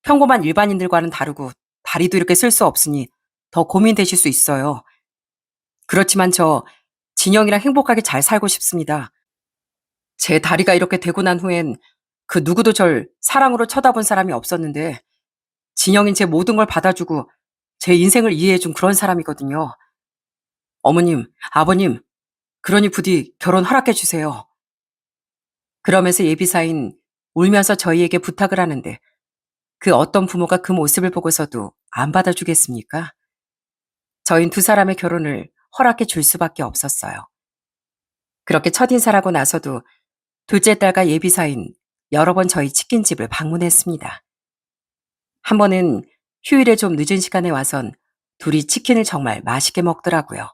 평범한 일반인들과는 다르고 다리도 이렇게 쓸 수 없으니 더 고민되실 수 있어요. 그렇지만 저 진영이랑 행복하게 잘 살고 싶습니다. 제 다리가 이렇게 되고 난 후엔 그 누구도 절 사랑으로 쳐다본 사람이 없었는데 진영인 제 모든 걸 받아주고 제 인생을 이해해준 그런 사람이거든요. 어머님, 아버님, 그러니 부디 결혼 허락해 주세요. 그러면서 예비사인 울면서 저희에게 부탁을 하는데 그 어떤 부모가 그 모습을 보고서도 안 받아주겠습니까? 저흰 두 사람의 결혼을 허락해 줄 수밖에 없었어요. 그렇게 첫인사라고 나서도 둘째 딸과 예비사인 여러 번 저희 치킨집을 방문했습니다. 한 번은 휴일에 좀 늦은 시간에 와선 둘이 치킨을 정말 맛있게 먹더라고요.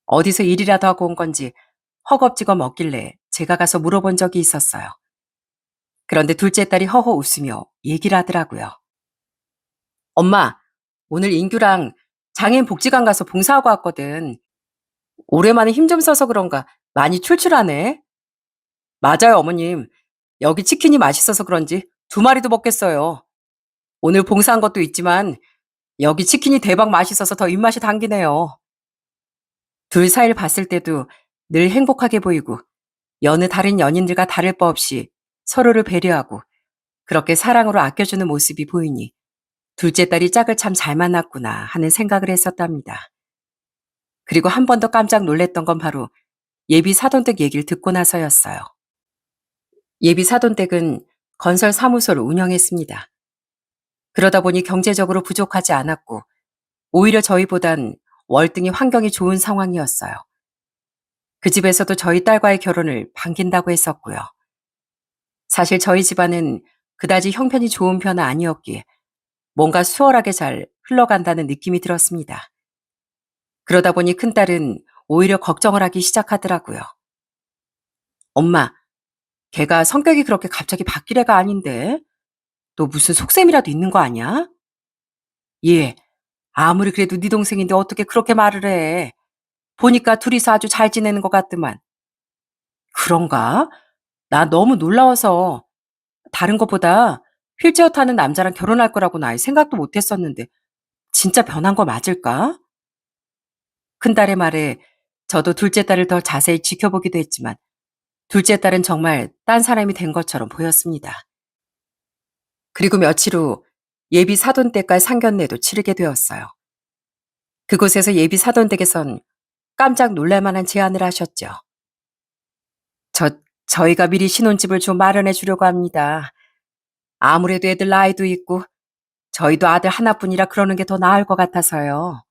어디서 일이라도 하고 온 건지 허겁지겁 먹길래 제가 가서 물어본 적이 있었어요. 그런데 둘째 딸이 허허 웃으며 얘기를 하더라고요. 엄마, 오늘 인규랑 장애인 복지관 가서 봉사하고 왔거든. 오랜만에 힘 좀 써서 그런가 많이 출출하네. 맞아요, 어머님. 여기 치킨이 맛있어서 그런지 두 마리도 먹겠어요. 오늘 봉사한 것도 있지만 여기 치킨이 대박 맛있어서 더 입맛이 당기네요. 둘 사이를 봤을 때도 늘 행복하게 보이고 여느 다른 연인들과 다를 바 없이 서로를 배려하고 그렇게 사랑으로 아껴주는 모습이 보이니 둘째 딸이 짝을 참 잘 만났구나 하는 생각을 했었답니다. 그리고 한 번 더 깜짝 놀랐던 건 바로 예비 사돈댁 얘기를 듣고 나서였어요. 예비 사돈댁은 건설 사무소를 운영했습니다. 그러다 보니 경제적으로 부족하지 않았고 오히려 저희보단 월등히 환경이 좋은 상황이었어요. 그 집에서도 저희 딸과의 결혼을 반긴다고 했었고요. 사실 저희 집안은 그다지 형편이 좋은 편은 아니었기에 뭔가 수월하게 잘 흘러간다는 느낌이 들었습니다. 그러다 보니 큰딸은 오히려 걱정을 하기 시작하더라고요. 엄마, 걔가 성격이 그렇게 갑자기 바뀔 애가 아닌데 너 무슨 속셈이라도 있는 거 아니야? 예, 아무리 그래도 네 동생인데 어떻게 그렇게 말을 해. 보니까 둘이서 아주 잘 지내는 것 같더만. 그런가? 나 너무 놀라워서 다른 것보다 휠체어 타는 남자랑 결혼할 거라고는 아예 생각도 못 했었는데 진짜 변한 거 맞을까? 큰딸의 말에 저도 둘째 딸을 더 자세히 지켜보기도 했지만 둘째 딸은 정말 딴 사람이 된 것처럼 보였습니다. 그리고 며칠 후 예비 사돈댁과 상견례도 치르게 되었어요. 그곳에서 예비 사돈댁에선 깜짝 놀랄 만한 제안을 하셨죠. 저, 저희가 미리 신혼집을 좀 마련해 주려고 합니다. 아무래도 애들 나이도 있고, 저희도 아들 하나뿐이라 그러는 게 더 나을 것 같아서요.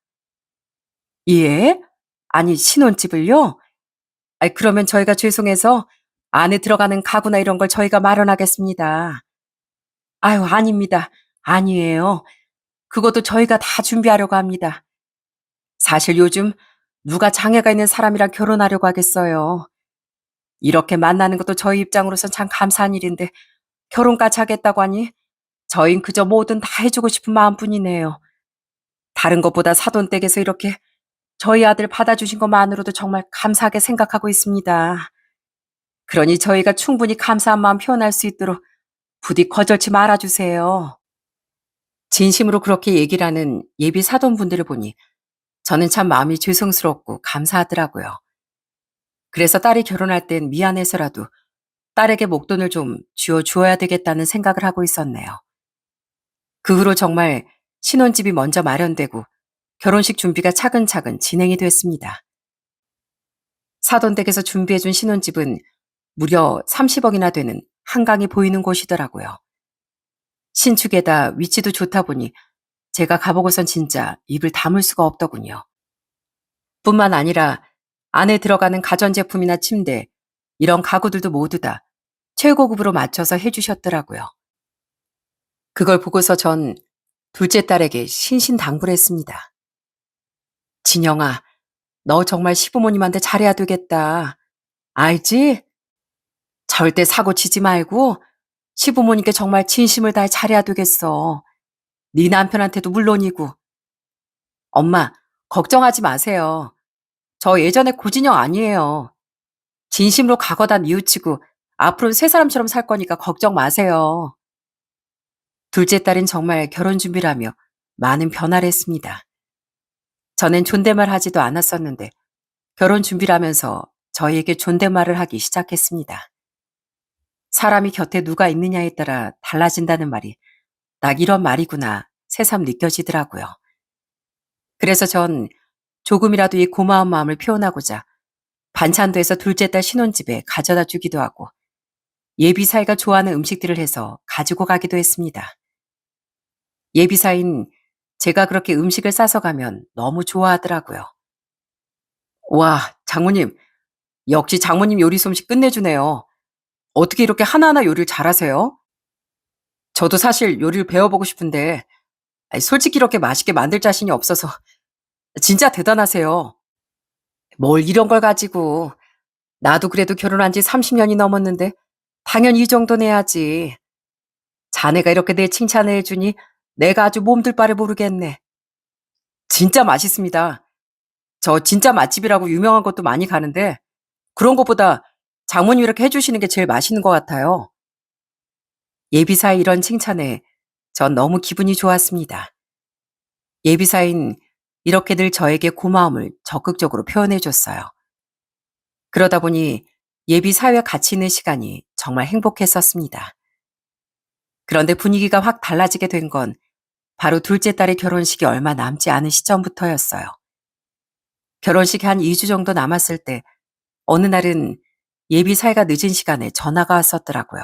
예? 아니, 신혼집을요? 아니, 그러면 저희가 죄송해서 안에 들어가는 가구나 이런 걸 저희가 마련하겠습니다. 아유, 아닙니다. 아니에요. 그것도 저희가 다 준비하려고 합니다. 사실 요즘 누가 장애가 있는 사람이랑 결혼하려고 하겠어요. 이렇게 만나는 것도 저희 입장으로선 참 감사한 일인데 결혼까지 하겠다고 하니 저흰 그저 뭐든 다 해주고 싶은 마음뿐이네요. 다른 것보다 사돈댁에서 이렇게 저희 아들 받아주신 것만으로도 정말 감사하게 생각하고 있습니다. 그러니 저희가 충분히 감사한 마음 표현할 수 있도록 부디 거절치 말아주세요. 진심으로 그렇게 얘기를 하는 예비 사돈분들을 보니 저는 참 마음이 죄송스럽고 감사하더라고요. 그래서 딸이 결혼할 땐 미안해서라도 딸에게 목돈을 좀 쥐어주어야 되겠다는 생각을 하고 있었네요. 그 후로 정말 신혼집이 먼저 마련되고 결혼식 준비가 차근차근 진행이 됐습니다. 사돈댁에서 준비해준 신혼집은 무려 30억이나 되는 한강이 보이는 곳이더라고요. 신축에다 위치도 좋다 보니 제가 가보고선 진짜 입을 다물 수가 없더군요. 뿐만 아니라 안에 들어가는 가전제품이나 침대, 이런 가구들도 모두 다 최고급으로 맞춰서 해주셨더라고요. 그걸 보고서 전 둘째 딸에게 신신당부했습니다. 진영아, 너 정말 시부모님한테 잘해야 되겠다. 알지? 절대 사고 치지 말고 시부모님께 정말 진심을 다해 잘해야 되겠어. 네 남편한테도 물론이고. 엄마, 걱정하지 마세요. 저 예전에 고진영 아니에요. 진심으로 과거다 뉘우치고 앞으로는 새 사람처럼 살 거니까 걱정 마세요. 둘째 딸은 정말 결혼 준비를 하며 많은 변화를 했습니다. 전엔 존댓말 하지도 않았었는데 결혼 준비를 하면서 저희에게 존댓말을 하기 시작했습니다. 사람이 곁에 누가 있느냐에 따라 달라진다는 말이 딱 이런 말이구나 새삼 느껴지더라고요. 그래서 전 조금이라도 이 고마운 마음을 표현하고자 반찬도 해서 둘째 딸 신혼집에 가져다 주기도 하고 예비사이가 좋아하는 음식들을 해서 가지고 가기도 했습니다. 예비사인 제가 그렇게 음식을 싸서 가면 너무 좋아하더라고요. 와, 장모님, 역시 장모님 요리 솜씨 끝내주네요. 어떻게 이렇게 하나하나 요리를 잘하세요? 저도 사실 요리를 배워보고 싶은데 아니, 솔직히 이렇게 맛있게 만들 자신이 없어서 진짜 대단하세요. 뭘 이런 걸 가지고 나도 그래도 결혼한 지 30년이 넘었는데 당연히 이 정도는 해야지. 자네가 이렇게 내 칭찬을 해주니 내가 아주 몸둘 바를 모르겠네. 진짜 맛있습니다. 저 진짜 맛집이라고 유명한 것도 많이 가는데 그런 것보다 장모님 이렇게 해주시는 게 제일 맛있는 것 같아요. 예비사의 이런 칭찬에 전 너무 기분이 좋았습니다. 예비사인 이렇게 늘 저에게 고마움을 적극적으로 표현해줬어요. 그러다 보니 예비사회와 같이 있는 시간이 정말 행복했었습니다. 그런데 분위기가 확 달라지게 된 건 바로 둘째 딸의 결혼식이 얼마 남지 않은 시점부터였어요. 결혼식이 한 2주 정도 남았을 때 어느 날은 예비사회가 늦은 시간에 전화가 왔었더라고요.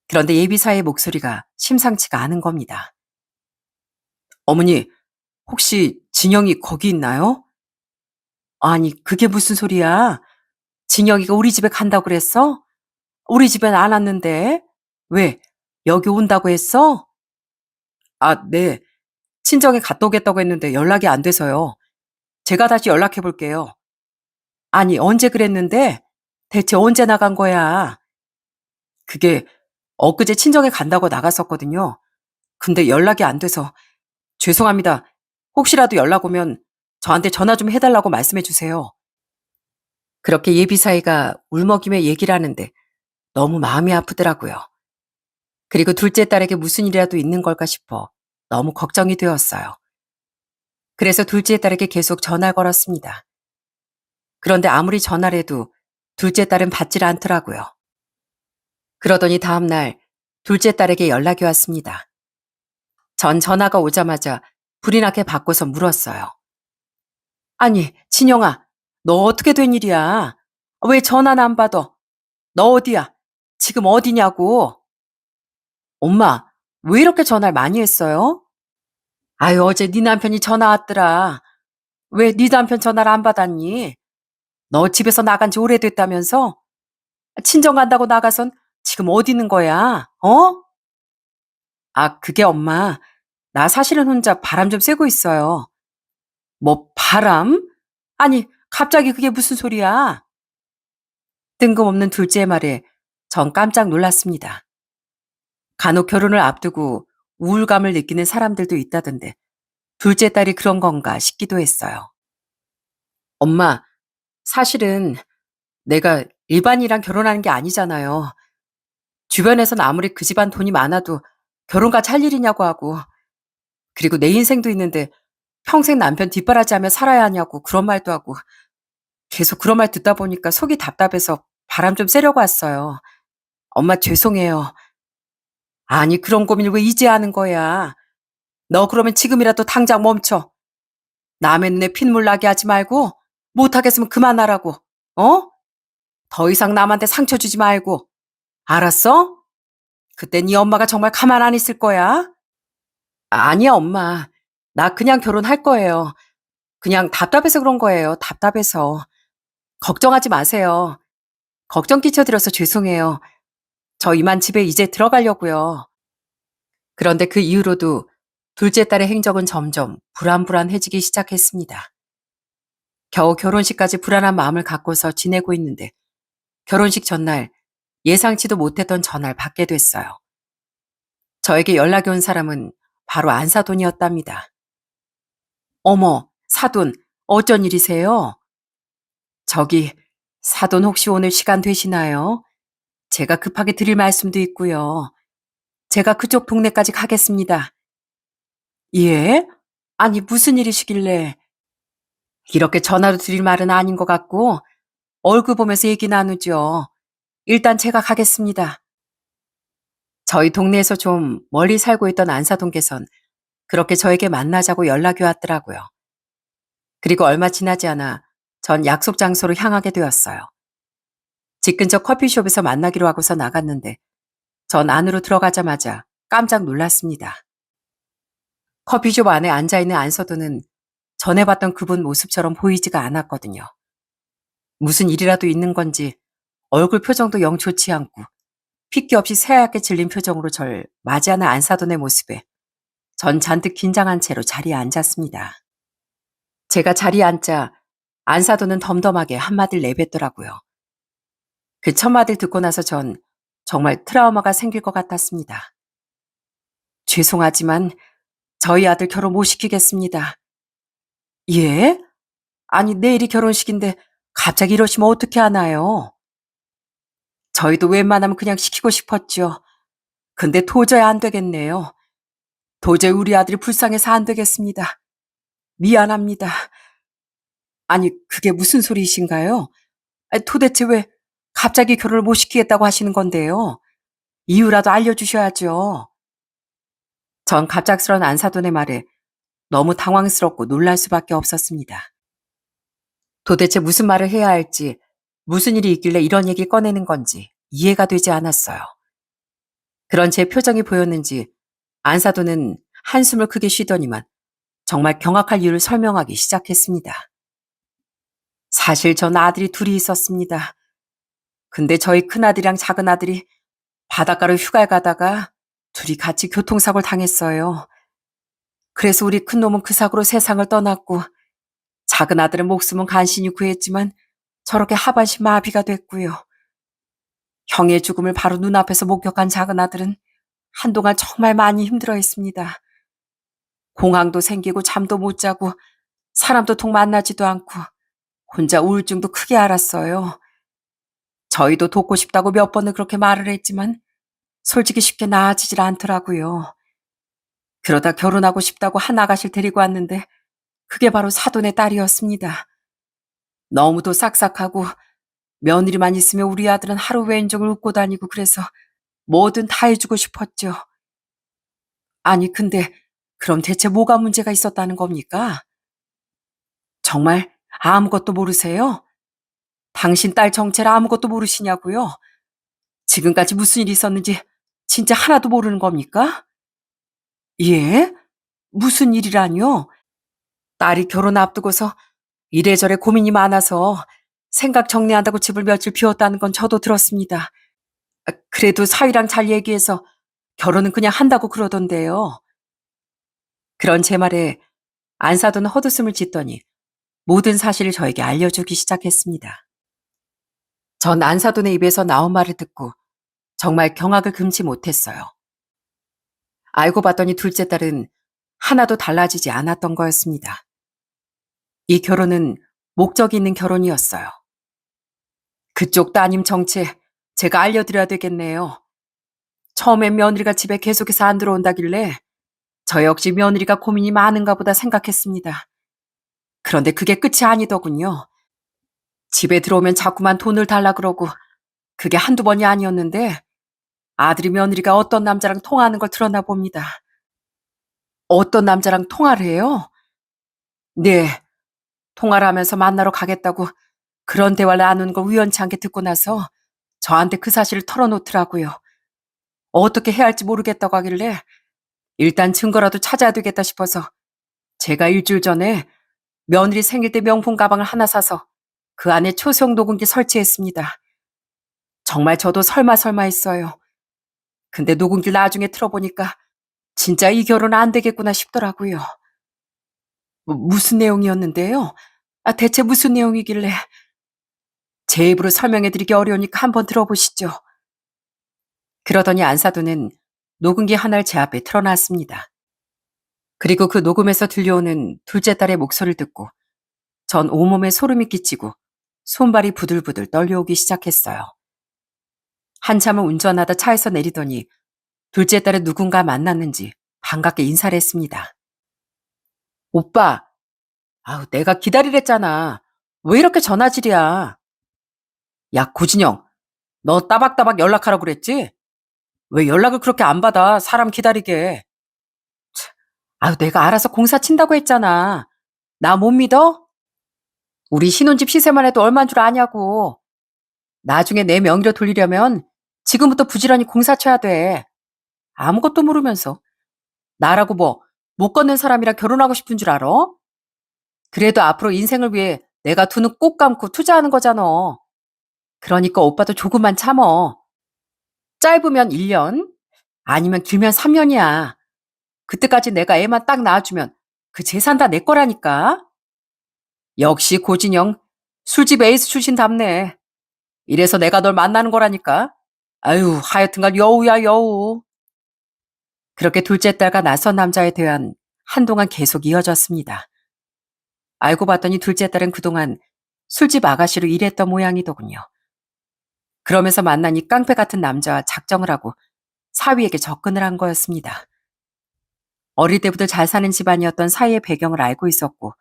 그런데 예비사회의 목소리가 심상치가 않은 겁니다. 어머니, 혹시 진영이 거기 있나요? 아니, 그게 무슨 소리야? 진영이가 우리 집에 간다고 그랬어? 우리 집엔 안 왔는데. 왜? 여기 온다고 했어? 아, 네. 친정에 갔다 오겠다고 했는데 연락이 안 돼서요. 제가 다시 연락해 볼게요. 아니, 언제 그랬는데? 대체 언제 나간 거야? 그게 엊그제 친정에 간다고 나갔었거든요. 근데 연락이 안 돼서 죄송합니다. 혹시라도 연락 오면 저한테 전화 좀 해달라고 말씀해 주세요. 그렇게 예비사이가 울먹이며 얘기를 하는데 너무 마음이 아프더라고요. 그리고 둘째 딸에게 무슨 일이라도 있는 걸까 싶어 너무 걱정이 되었어요. 그래서 둘째 딸에게 계속 전화를 걸었습니다. 그런데 아무리 전화를 해도 둘째 딸은 받질 않더라고요. 그러더니 다음날 둘째 딸에게 연락이 왔습니다. 전 전화가 오자마자 불이 나게 받고서 물었어요. 아니, 진영아, 너 어떻게 된 일이야? 왜 전화는 안 받아? 너 어디야? 지금 어디냐고? 엄마, 왜 이렇게 전화를 많이 했어요? 아유, 어제 네 남편이 전화 왔더라. 왜 네 남편 전화를 안 받았니? 너 집에서 나간 지 오래됐다면서? 친정 간다고 나가선 지금 어디 있는 거야? 어? 아, 그게 엄마. 나 사실은 혼자 바람 좀 쐬고 있어요. 뭐, 바람? 아니, 갑자기 그게 무슨 소리야? 뜬금없는 둘째의 말에 전 깜짝 놀랐습니다. 간혹 결혼을 앞두고 우울감을 느끼는 사람들도 있다던데 둘째 딸이 그런 건가 싶기도 했어요. 엄마, 사실은 내가 일반이랑 결혼하는 게 아니잖아요. 주변에선 아무리 그 집안 돈이 많아도 결혼같이 할 일이냐고 하고, 그리고 내 인생도 있는데 평생 남편 뒷바라지하며 살아야 하냐고 그런 말도 하고, 계속 그런 말 듣다 보니까 속이 답답해서 바람 좀 쐬려고 왔어요. 엄마 죄송해요. 아니 그런 고민을 왜 이제 하는 거야? 너 그러면 지금이라도 당장 멈춰. 남의 눈에 핏물 나게 하지 말고 못하겠으면 그만하라고. 어? 더 이상 남한테 상처 주지 말고. 알았어? 그때 네 엄마가 정말 가만 안 있을 거야. 아니야, 엄마. 나 그냥 결혼할 거예요. 그냥 답답해서 그런 거예요. 답답해서. 걱정하지 마세요. 걱정 끼쳐드려서 죄송해요. 저 이만 집에 이제 들어가려고요. 그런데 그 이후로도 둘째 딸의 행적은 점점 불안불안해지기 시작했습니다. 겨우 결혼식까지 불안한 마음을 갖고서 지내고 있는데 결혼식 전날 예상치도 못했던 전화를 받게 됐어요. 저에게 연락이 온 사람은 바로 안사돈이었답니다. 어머, 사돈, 어쩐 일이세요? 저기, 사돈 혹시 오늘 시간 되시나요? 제가 급하게 드릴 말씀도 있고요. 제가 그쪽 동네까지 가겠습니다. 예? 아니, 무슨 일이시길래? 이렇게 전화로 드릴 말은 아닌 것 같고, 얼굴 보면서 얘기 나누죠. 일단 제가 가겠습니다. 저희 동네에서 좀 멀리 살고 있던 안사돈께선 그렇게 저에게 만나자고 연락이 왔더라고요. 그리고 얼마 지나지 않아 전 약속 장소로 향하게 되었어요. 집 근처 커피숍에서 만나기로 하고서 나갔는데 전 안으로 들어가자마자 깜짝 놀랐습니다. 커피숍 안에 앉아있는 안서도는 전에 봤던 그분 모습처럼 보이지가 않았거든요. 무슨 일이라도 있는 건지 얼굴 표정도 영 좋지 않고 핏기 없이 새하얗게 질린 표정으로 절 맞이하는 안사돈의 모습에 전 잔뜩 긴장한 채로 자리에 앉았습니다. 제가 자리에 앉자 안사돈은 덤덤하게 한마디를 내뱉더라고요. 그 첫마디를 듣고 나서 전 정말 트라우마가 생길 것 같았습니다. 죄송하지만 저희 아들 결혼 못 시키겠습니다. 예? 아니 내일이 결혼식인데 갑자기 이러시면 어떻게 하나요? 저희도 웬만하면 그냥 시키고 싶었죠. 근데 도저히 안 되겠네요. 도저히 우리 아들이 불쌍해서 안 되겠습니다. 미안합니다. 아니 그게 무슨 소리이신가요? 도대체 왜 갑자기 결혼을 못 시키겠다고 하시는 건데요? 이유라도 알려주셔야죠. 전 갑작스런 안사돈의 말에 너무 당황스럽고 놀랄 수밖에 없었습니다. 도대체 무슨 말을 해야 할지, 무슨 일이 있길래 이런 얘기 꺼내는 건지 이해가 되지 않았어요. 그런 제 표정이 보였는지 안사돈은 한숨을 크게 쉬더니만 정말 경악할 이유를 설명하기 시작했습니다. 사실 전 아들이 둘이 있었습니다. 근데 저희 큰아들이랑 작은아들이 바닷가로 휴가를 가다가 둘이 같이 교통사고를 당했어요. 그래서 우리 큰놈은 그 사고로 세상을 떠났고 작은아들은 목숨은 간신히 구했지만 저렇게 하반신 마비가 됐고요. 형의 죽음을 바로 눈앞에서 목격한 작은아들은 한동안 정말 많이 힘들어했습니다. 공황도 생기고 잠도 못 자고 사람도 통 만나지도 않고 혼자 우울증도 크게 앓았어요. 저희도 돕고 싶다고 몇 번을 그렇게 말을 했지만 솔직히 쉽게 나아지질 않더라고요. 그러다 결혼하고 싶다고 한 아가씨를 데리고 왔는데 그게 바로 사돈의 딸이었습니다. 너무도 싹싹하고 며느리만 있으면 우리 아들은 하루 왼종을 웃고 다니고 그래서 뭐든 다 해주고 싶었죠. 아니 근데 그럼 대체 뭐가 문제가 있었다는 겁니까? 정말 아무것도 모르세요? 당신 딸 정체를 아무것도 모르시냐고요? 지금까지 무슨 일이 있었는지 진짜 하나도 모르는 겁니까? 예? 무슨 일이라뇨? 딸이 결혼 앞두고서 이래저래 고민이 많아서 생각 정리한다고 집을 며칠 비웠다는 건 저도 들었습니다. 그래도 사위랑 잘 얘기해서 결혼은 그냥 한다고 그러던데요. 그런 제 말에 안사돈은 헛웃음을 짓더니 모든 사실을 저에게 알려주기 시작했습니다. 전 안사돈의 입에서 나온 말을 듣고 정말 경악을 금치 못했어요. 알고 봤더니 둘째 딸은 하나도 달라지지 않았던 거였습니다. 이 결혼은 목적이 있는 결혼이었어요. 그쪽 따님 정체 제가 알려드려야 되겠네요. 처음엔 며느리가 집에 계속해서 안 들어온다길래 저 역시 며느리가 고민이 많은가 보다 생각했습니다. 그런데 그게 끝이 아니더군요. 집에 들어오면 자꾸만 돈을 달라 그러고 그게 한두 번이 아니었는데 아들이 며느리가 어떤 남자랑 통화하는 걸 들었나 봅니다. 어떤 남자랑 통화를 해요? 네, 통화를 하면서 만나러 가겠다고 그런 대화를 나누는 걸 우연치 않게 듣고 나서 저한테 그 사실을 털어놓더라고요. 어떻게 해야 할지 모르겠다고 하길래 일단 증거라도 찾아야 되겠다 싶어서 제가 일주일 전에 며느리 생일 때 명품 가방을 하나 사서 그 안에 초성 녹음기 설치했습니다. 정말 저도 설마 했어요. 근데 녹음기 나중에 틀어보니까 진짜 이 결혼 안 되겠구나 싶더라고요. 무슨 내용이었는데요? 대체 무슨 내용이길래? 제 입으로 설명해드리기 어려우니까 한번 들어보시죠. 그러더니 안사돈은 녹음기 하나를 제 앞에 틀어놨습니다. 그리고 그 녹음에서 들려오는 둘째 딸의 목소리를 듣고 전 온몸에 소름이 끼치고 손발이 부들부들 떨려오기 시작했어요. 한참을 운전하다 차에서 내리더니 둘째 딸은 누군가 만났는지 반갑게 인사를 했습니다. 오빠, 아우 내가 기다리랬잖아. 왜 이렇게 전화질이야? 야 고진영, 너 따박따박 연락하라고 그랬지? 왜 연락을 그렇게 안 받아 사람 기다리게. 아유 내가 알아서 공사 친다고 했잖아. 나 못 믿어? 우리 신혼집 시세만 해도 얼만 줄 아냐고. 나중에 내 명의로 돌리려면 지금부터 부지런히 공사 쳐야 돼. 아무것도 모르면서. 나라고 뭐 못 걷는 사람이랑 결혼하고 싶은 줄 알아? 그래도 앞으로 인생을 위해 내가 두 눈 꼭 감고 투자하는 거잖아. 그러니까 오빠도 조금만 참어. 짧으면 1년, 아니면 길면 3년이야. 그때까지 내가 애만 딱 낳아주면 그 재산 다 내 거라니까. 역시 고진영, 술집 에이스 출신답네. 이래서 내가 널 만나는 거라니까. 아유, 하여튼간 여우야, 여우. 그렇게 둘째 딸과 낯선 남자에 대한 한동안 계속 이어졌습니다. 알고 봤더니 둘째 딸은 그동안 술집 아가씨로 일했던 모양이더군요. 그러면서 만나니 깡패 같은 남자와 작정을 하고 사위에게 접근을 한 거였습니다. 어릴 때부터 잘 사는 집안이었던 사위의 배경을 알고 있었고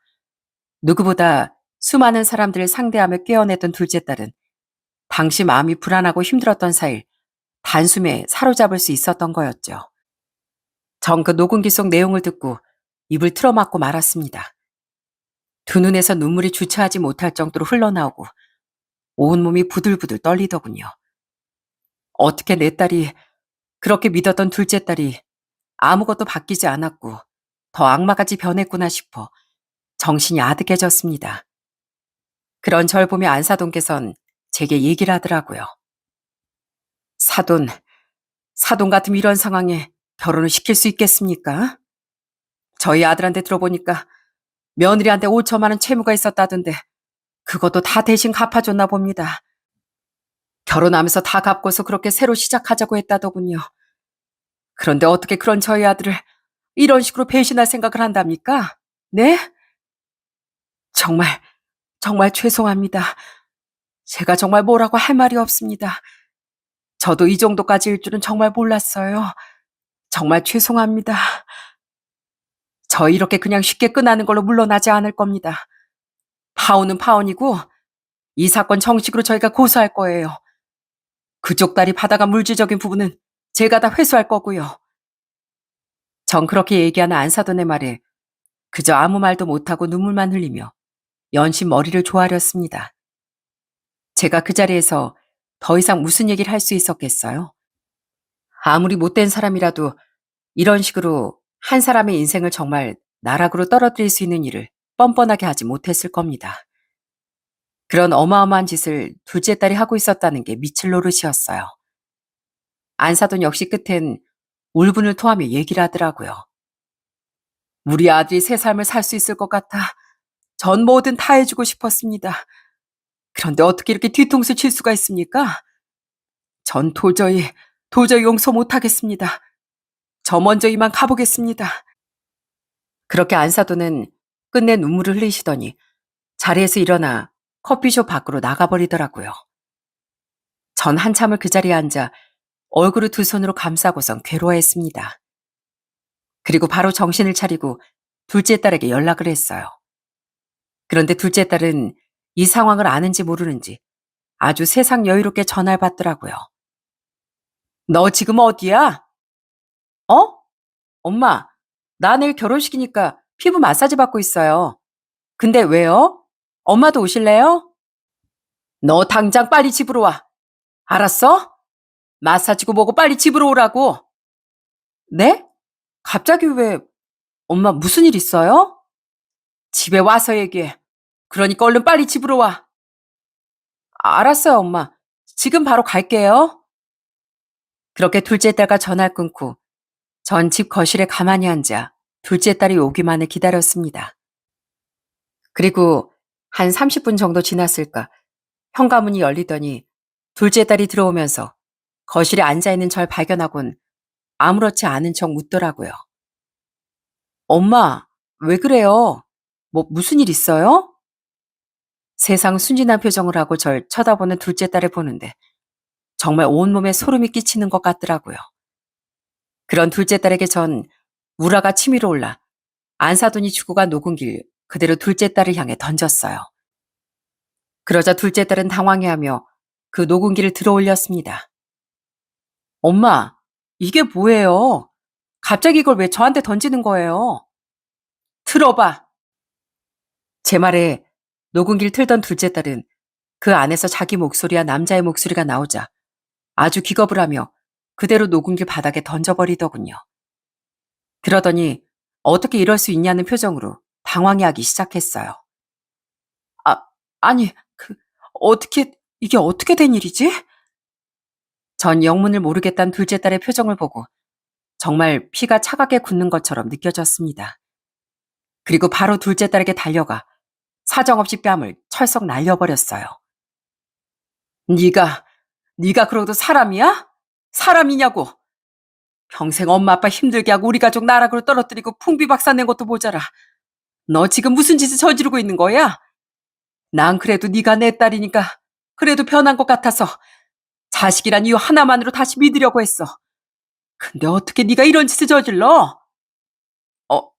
누구보다 수많은 사람들을 상대하며 깨어냈던 둘째 딸은 당시 마음이 불안하고 힘들었던 사일 단숨에 사로잡을 수 있었던 거였죠. 전 그 녹음기 속 내용을 듣고 입을 틀어막고 말았습니다. 두 눈에서 눈물이 주체하지 못할 정도로 흘러나오고 온몸이 부들부들 떨리더군요. 어떻게 내 딸이, 그렇게 믿었던 둘째 딸이 아무것도 바뀌지 않았고 더 악마같이 변했구나 싶어 정신이 아득해졌습니다. 그런 절 보며 안사돈께선 제게 얘기를 하더라고요. 사돈 같으면 이런 상황에 결혼을 시킬 수 있겠습니까? 저희 아들한테 들어보니까 며느리한테 5천만 원 채무가 있었다던데 그것도 다 대신 갚아줬나 봅니다. 결혼하면서 다 갚고서 그렇게 새로 시작하자고 했다더군요. 그런데 어떻게 그런 저희 아들을 이런 식으로 배신할 생각을 한답니까? 네? 정말 죄송합니다. 제가 정말 뭐라고 할 말이 없습니다. 저도 이 정도까지일 줄은 정말 몰랐어요. 정말 죄송합니다. 저 이렇게 그냥 쉽게 끝나는 걸로 물러나지 않을 겁니다. 파혼은 파혼이고 이 사건 정식으로 저희가 고소할 거예요. 그쪽 딸이 받아간 물질적인 부분은 제가 다 회수할 거고요. 전 그렇게 얘기하는 안사돈의 말에 그저 아무 말도 못하고 눈물만 흘리며 연신 머리를 조아렸습니다. 제가 그 자리에서 더 이상 무슨 얘기를 할 수 있었겠어요? 아무리 못된 사람이라도 이런 식으로 한 사람의 인생을 정말 나락으로 떨어뜨릴 수 있는 일을 뻔뻔하게 하지 못했을 겁니다. 그런 어마어마한 짓을 둘째 딸이 하고 있었다는 게 미칠 노릇이었어요. 안사돈 역시 끝엔 울분을 토하며 얘기를 하더라고요. 우리 아들이 새 삶을 살 수 있을 것 같아 전 뭐든 다 해주고 싶었습니다. 그런데 어떻게 이렇게 뒤통수 칠 수가 있습니까? 전 도저히 용서 못하겠습니다. 저 먼저 이만 가보겠습니다. 그렇게 안사돈은 끝내 눈물을 흘리시더니 자리에서 일어나 커피숍 밖으로 나가버리더라고요. 전 한참을 그 자리에 앉아 얼굴을 두 손으로 감싸고선 괴로워했습니다. 그리고 바로 정신을 차리고 둘째 딸에게 연락을 했어요. 그런데 둘째 딸은 이 상황을 아는지 모르는지 아주 세상 여유롭게 전화를 받더라고요. 너 지금 어디야? 어? 엄마, 나 내일 결혼식이니까 피부 마사지 받고 있어요. 근데 왜요? 엄마도 오실래요? 너 당장 빨리 집으로 와. 알았어? 마사지고 뭐고 빨리 집으로 오라고. 네? 갑자기 왜, 엄마 무슨 일 있어요? 집에 와서 얘기해. 그러니까 얼른 빨리 집으로 와. 알았어요, 엄마. 지금 바로 갈게요. 그렇게 둘째 딸과 전화를 끊고 전 집 거실에 가만히 앉아 둘째 딸이 오기만을 기다렸습니다. 그리고 한 30분 정도 지났을까 현관문이 열리더니 둘째 딸이 들어오면서 거실에 앉아있는 절 발견하곤 아무렇지 않은 척 묻더라고요. 엄마, 왜 그래요? 뭐 무슨 일 있어요? 세상 순진한 표정을 하고 절 쳐다보는 둘째 딸을 보는데 정말 온몸에 소름이 끼치는 것 같더라고요. 그런 둘째 딸에게 전 우라가 치밀어 올라 안사돈이 주고 간 녹은길 그대로 둘째 딸을 향해 던졌어요. 그러자 둘째 딸은 당황해하며 그 녹은길을 들어 올렸습니다. 엄마, 이게 뭐예요? 갑자기 이걸 왜 저한테 던지는 거예요? 틀어봐. 제 말에 녹은길 틀던 둘째 딸은 그 안에서 자기 목소리와 남자의 목소리가 나오자 아주 기겁을 하며 그대로 녹은길 바닥에 던져버리더군요. 그러더니 어떻게 이럴 수 있냐는 표정으로 당황해하기 시작했어요. 아, 아니, 이게 어떻게 된 일이지? 전 영문을 모르겠다는 둘째 딸의 표정을 보고 정말 피가 차갑게 굳는 것처럼 느껴졌습니다. 그리고 바로 둘째 딸에게 달려가 사정없이 뺨을 철썩 날려버렸어요. 네가 그러고도 사람이야? 사람이냐고. 평생 엄마 아빠 힘들게 하고 우리 가족 나락으로 떨어뜨리고 풍비박산 낸 것도 모자라. 너 지금 무슨 짓을 저지르고 있는 거야? 난 그래도 네가 내 딸이니까 그래도 변한 것 같아서 자식이란 이유 하나만으로 다시 믿으려고 했어. 근데 어떻게 네가 이런 짓을 저질러?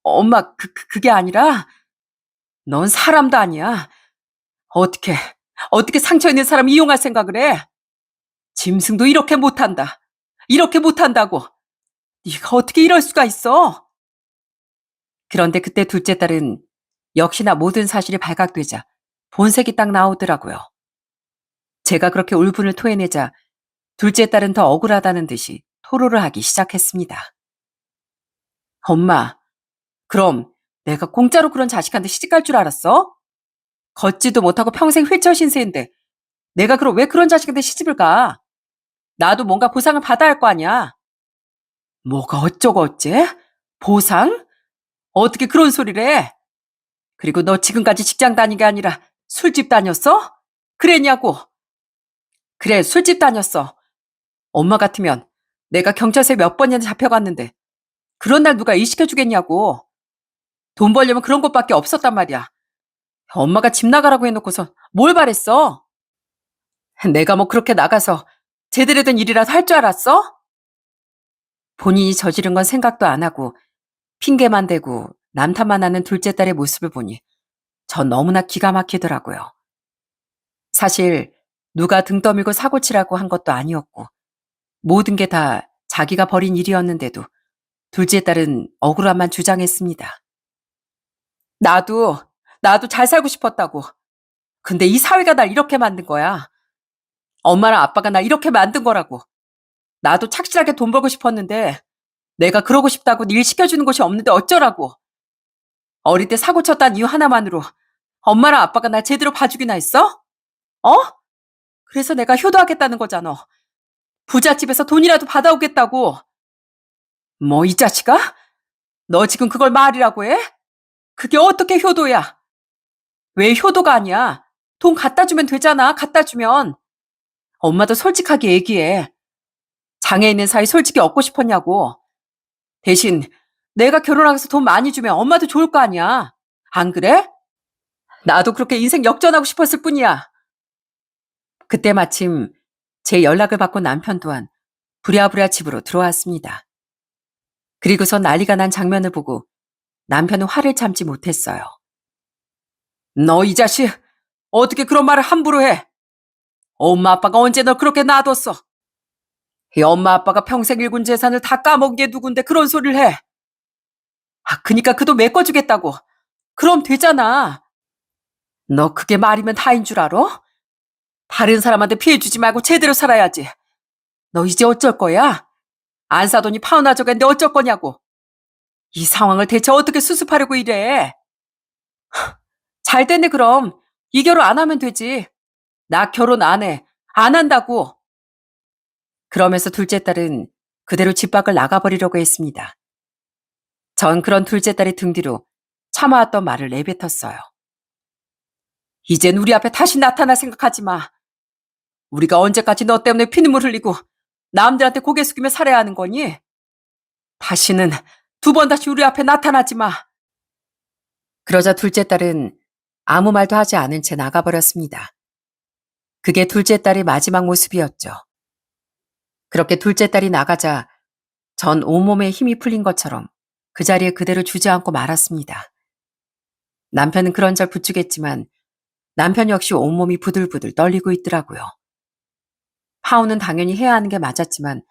엄마 그게 아니라 넌 사람도 아니야. 어떻게 상처 있는 사람 이용할 생각을 해? 짐승도 이렇게 못한다. 이렇게 못한다고. 네가 어떻게 이럴 수가 있어? 그런데 그때 둘째 딸은 역시나 모든 사실이 발각되자 본색이 딱 나오더라고요. 제가 그렇게 울분을 토해내자 둘째 딸은 더 억울하다는 듯이 토로를 하기 시작했습니다. 엄마, 그럼 내가 공짜로 그런 자식한테 시집갈 줄 알았어? 걷지도 못하고 평생 휠체어 신세인데 내가 그럼 왜 그런 자식한테 시집을 가? 나도 뭔가 보상을 받아야 할 거 아니야. 뭐가 어쩌고 어째? 보상? 어떻게 그런 소리를 해? 그리고 너 지금까지 직장 다닌 게 아니라 술집 다녔어? 그랬냐고. 그래, 술집 다녔어. 엄마 같으면 내가 경찰서에 몇 번이나 잡혀갔는데 그런 날 누가 일시켜주겠냐고. 돈 벌려면 그런 것밖에 없었단 말이야. 엄마가 집 나가라고 해놓고서 뭘 바랬어? 내가 뭐 그렇게 나가서 제대로 된 일이라도 할 줄 알았어? 본인이 저지른 건 생각도 안 하고 핑계만 대고 남탓만 하는 둘째 딸의 모습을 보니 전 너무나 기가 막히더라고요. 사실 누가 등 떠밀고 사고치라고 한 것도 아니었고 모든 게 다 자기가 벌인 일이었는데도 둘째 딸은 억울함만 주장했습니다. 나도 잘 살고 싶었다고. 근데 이 사회가 날 이렇게 만든 거야. 엄마랑 아빠가 날 이렇게 만든 거라고. 나도 착실하게 돈 벌고 싶었는데 내가 그러고 싶다고 일 시켜주는 곳이 없는데 어쩌라고. 어릴 때 사고 쳤다는 이유 하나만으로 엄마랑 아빠가 날 제대로 봐주기나 했어? 어? 그래서 내가 효도하겠다는 거잖아. 부잣집에서 돈이라도 받아오겠다고. 뭐 이 자식아? 너 지금 그걸 말이라고 해? 그게 어떻게 효도야? 왜 효도가 아니야? 돈 갖다 주면 되잖아. 갖다 주면. 엄마도 솔직하게 얘기해. 장애 있는 사이 솔직히 얻고 싶었냐고. 대신 내가 결혼하고서 돈 많이 주면 엄마도 좋을 거 아니야. 안 그래? 나도 그렇게 인생 역전하고 싶었을 뿐이야. 그때 마침 제 연락을 받고 남편 또한 부랴부랴 집으로 들어왔습니다. 그리고서 난리가 난 장면을 보고 남편은 화를 참지 못했어요. 너 이 자식, 어떻게 그런 말을 함부로 해? 엄마 아빠가 언제 널 그렇게 놔뒀어? 이 엄마 아빠가 평생 일군 재산을 다 까먹은 게 누군데 그런 소리를 해? 그니까 그 돈 메꿔주겠다고. 그럼 되잖아. 너 그게 말이면 다인 줄 알아? 다른 사람한테 피해 주지 말고 제대로 살아야지. 너 이제 어쩔 거야? 안 사더니 파혼하 적인데 어쩔 거냐고. 이 상황을 대체 어떻게 수습하려고 이래? 잘 됐네 그럼. 이 결혼 안 하면 되지. 나 결혼 안 해. 안 한다고. 그러면서 둘째 딸은 그대로 집 밖을 나가버리려고 했습니다. 전 그런 둘째 딸의 등 뒤로 참아왔던 말을 내뱉었어요. 이젠 우리 앞에 다시 나타날 생각하지 마. 우리가 언제까지 너 때문에 피눈물 흘리고 남들한테 고개 숙이며 살아야 하는 거니? 다시는 두 번 다시 우리 앞에 나타나지 마. 그러자 둘째 딸은 아무 말도 하지 않은 채 나가버렸습니다. 그게 둘째 딸의 마지막 모습이었죠. 그렇게 둘째 딸이 나가자 전 온몸에 힘이 풀린 것처럼 그 자리에 그대로 주저앉고 말았습니다. 남편은 그런절 부추겼지만 남편 역시 온몸이 부들부들 떨리고 있더라고요. 파혼은 당연히 해야 하는 게 맞았지만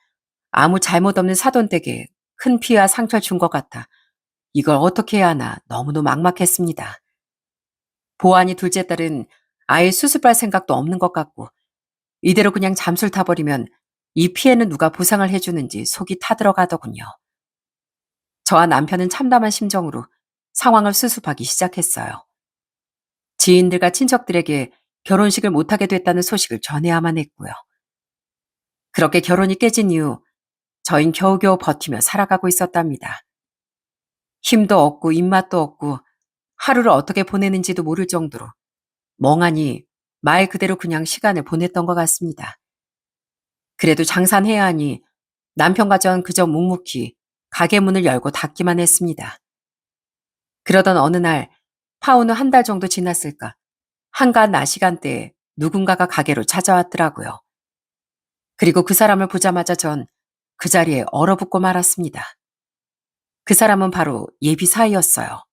아무 잘못 없는 사돈댁에 큰 피해와 상처를 준 것 같아 이걸 어떻게 해야 하나 너무도 막막했습니다. 보아하니 둘째 딸은 아예 수습할 생각도 없는 것 같고 이대로 그냥 잠수를 타버리면 이 피해는 누가 보상을 해주는지 속이 타들어가더군요. 저와 남편은 참담한 심정으로 상황을 수습하기 시작했어요. 지인들과 친척들에게 결혼식을 못하게 됐다는 소식을 전해야만 했고요. 그렇게 결혼이 깨진 이후 저흰 겨우겨우 버티며 살아가고 있었답니다. 힘도 없고 입맛도 없고 하루를 어떻게 보내는지도 모를 정도로 멍하니 말 그대로 그냥 시간을 보냈던 것 같습니다. 그래도 장사해야 하니 남편과 전 그저 묵묵히 가게 문을 열고 닫기만 했습니다. 그러던 어느 날 파혼 후 한 달 정도 지났을까 한가한 낮 시간대에 누군가가 가게로 찾아왔더라고요. 그리고 그 사람을 보자마자 전 그 자리에 얼어붙고 말았습니다. 그 사람은 바로 예비 사위였어요.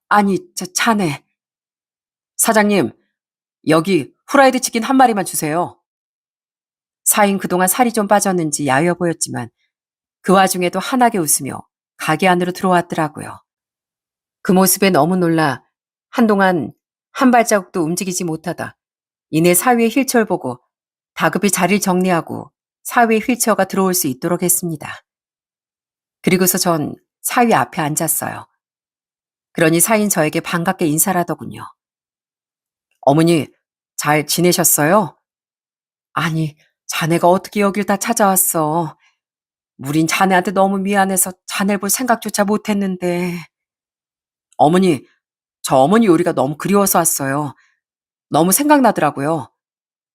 아니, 자네. 사장님, 여기 후라이드 치킨 한 마리만 주세요. 사인 그동안 살이 좀 빠졌는지 야위어 보였지만 그 와중에도 환하게 웃으며 가게 안으로 들어왔더라고요. 그 모습에 너무 놀라 한동안 한 발자국도 움직이지 못하다 이내 사위의 휠체어를 보고 다급히 자리를 정리하고 사위의 휠체어가 들어올 수 있도록 했습니다. 그리고서 전 사위 앞에 앉았어요. 그러니 사위는 저에게 반갑게 인사를 하더군요. 어머니, 잘 지내셨어요? 아니, 자네가 어떻게 여길 다 찾아왔어. 우린 자네한테 너무 미안해서 자네를 볼 생각조차 못했는데. 어머니, 저 어머니 요리가 너무 그리워서 왔어요. 너무 생각나더라고요.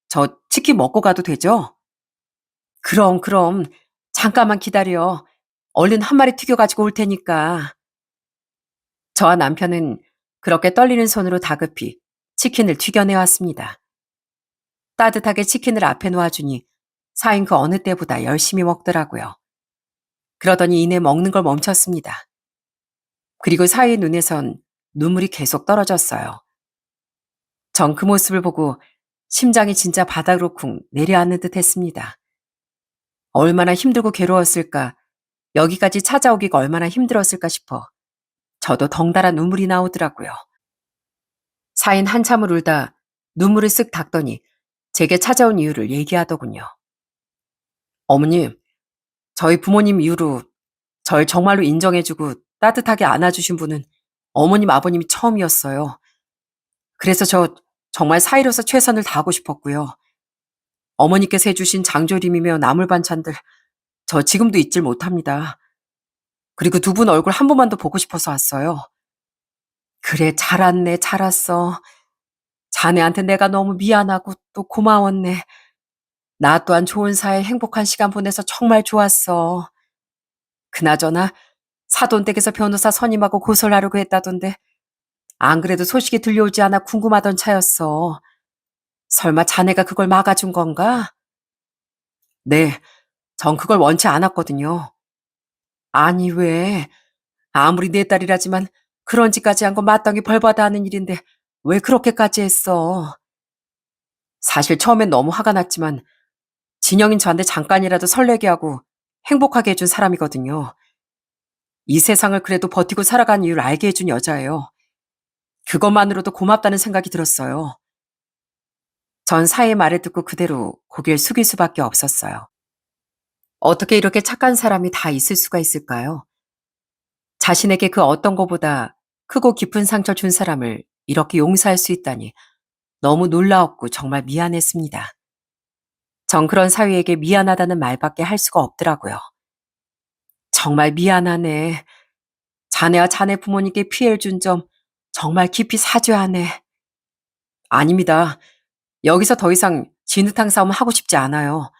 저 치킨 먹고 가도 되죠? 그럼. 잠깐만 기다려. 얼른 한 마리 튀겨가지고 올 테니까. 저와 남편은 그렇게 떨리는 손으로 다급히 치킨을 튀겨내왔습니다. 따뜻하게 치킨을 앞에 놓아주니 사인 그 어느 때보다 열심히 먹더라고요. 그러더니 이내 먹는 걸 멈췄습니다. 그리고 사이의 눈에선 눈물이 계속 떨어졌어요. 전 그 모습을 보고 심장이 진짜 바닥으로 쿵 내려앉는 듯 했습니다. 얼마나 힘들고 괴로웠을까, 여기까지 찾아오기가 얼마나 힘들었을까 싶어 저도 덩달아 눈물이 나오더라고요. 사인 한참을 울다 눈물을 쓱 닦더니 제게 찾아온 이유를 얘기하더군요. 어머님, 저희 부모님 이후로 절 정말로 인정해주고 따뜻하게 안아주신 분은 어머님, 아버님이 처음이었어요. 그래서 저 정말 사이로서 최선을 다하고 싶었고요. 어머니께서 해주신 장조림이며 나물 반찬들 저 지금도 잊질 못합니다. 그리고 두 분 얼굴 한 번만 더 보고 싶어서 왔어요. 그래, 잘 왔네, 잘 왔어. 자네한테 내가 너무 미안하고 또 고마웠네. 나 또한 좋은 사이 행복한 시간 보내서 정말 좋았어. 그나저나 사돈댁에서 변호사 선임하고 고소를 하려고 했다던데 안 그래도 소식이 들려오지 않아 궁금하던 차였어. 설마 자네가 그걸 막아준 건가? 네, 전 그걸 원치 않았거든요. 아니 왜? 아무리 내 딸이라지만 그런 짓까지 한 건 마땅히 벌받아 하는 일인데 왜 그렇게까지 했어? 사실 처음엔 너무 화가 났지만 진영인 저한테 잠깐이라도 설레게 하고 행복하게 해준 사람이거든요. 이 세상을 그래도 버티고 살아간 이유를 알게 해준 여자예요. 그것만으로도 고맙다는 생각이 들었어요. 전 사위의 말을 듣고 그대로 고개를 숙일 수밖에 없었어요. 어떻게 이렇게 착한 사람이 다 있을 수가 있을까요? 자신에게 그 어떤 것보다 크고 깊은 상처 준 사람을 이렇게 용서할 수 있다니 너무 놀라웠고 정말 미안했습니다. 전 그런 사위에게 미안하다는 말밖에 할 수가 없더라고요. 정말 미안하네. 자네와 자네 부모님께 피해를 준 점 정말 깊이 사죄하네. 아닙니다. 여기서 더 이상 진흙탕 싸움 하고 싶지 않아요.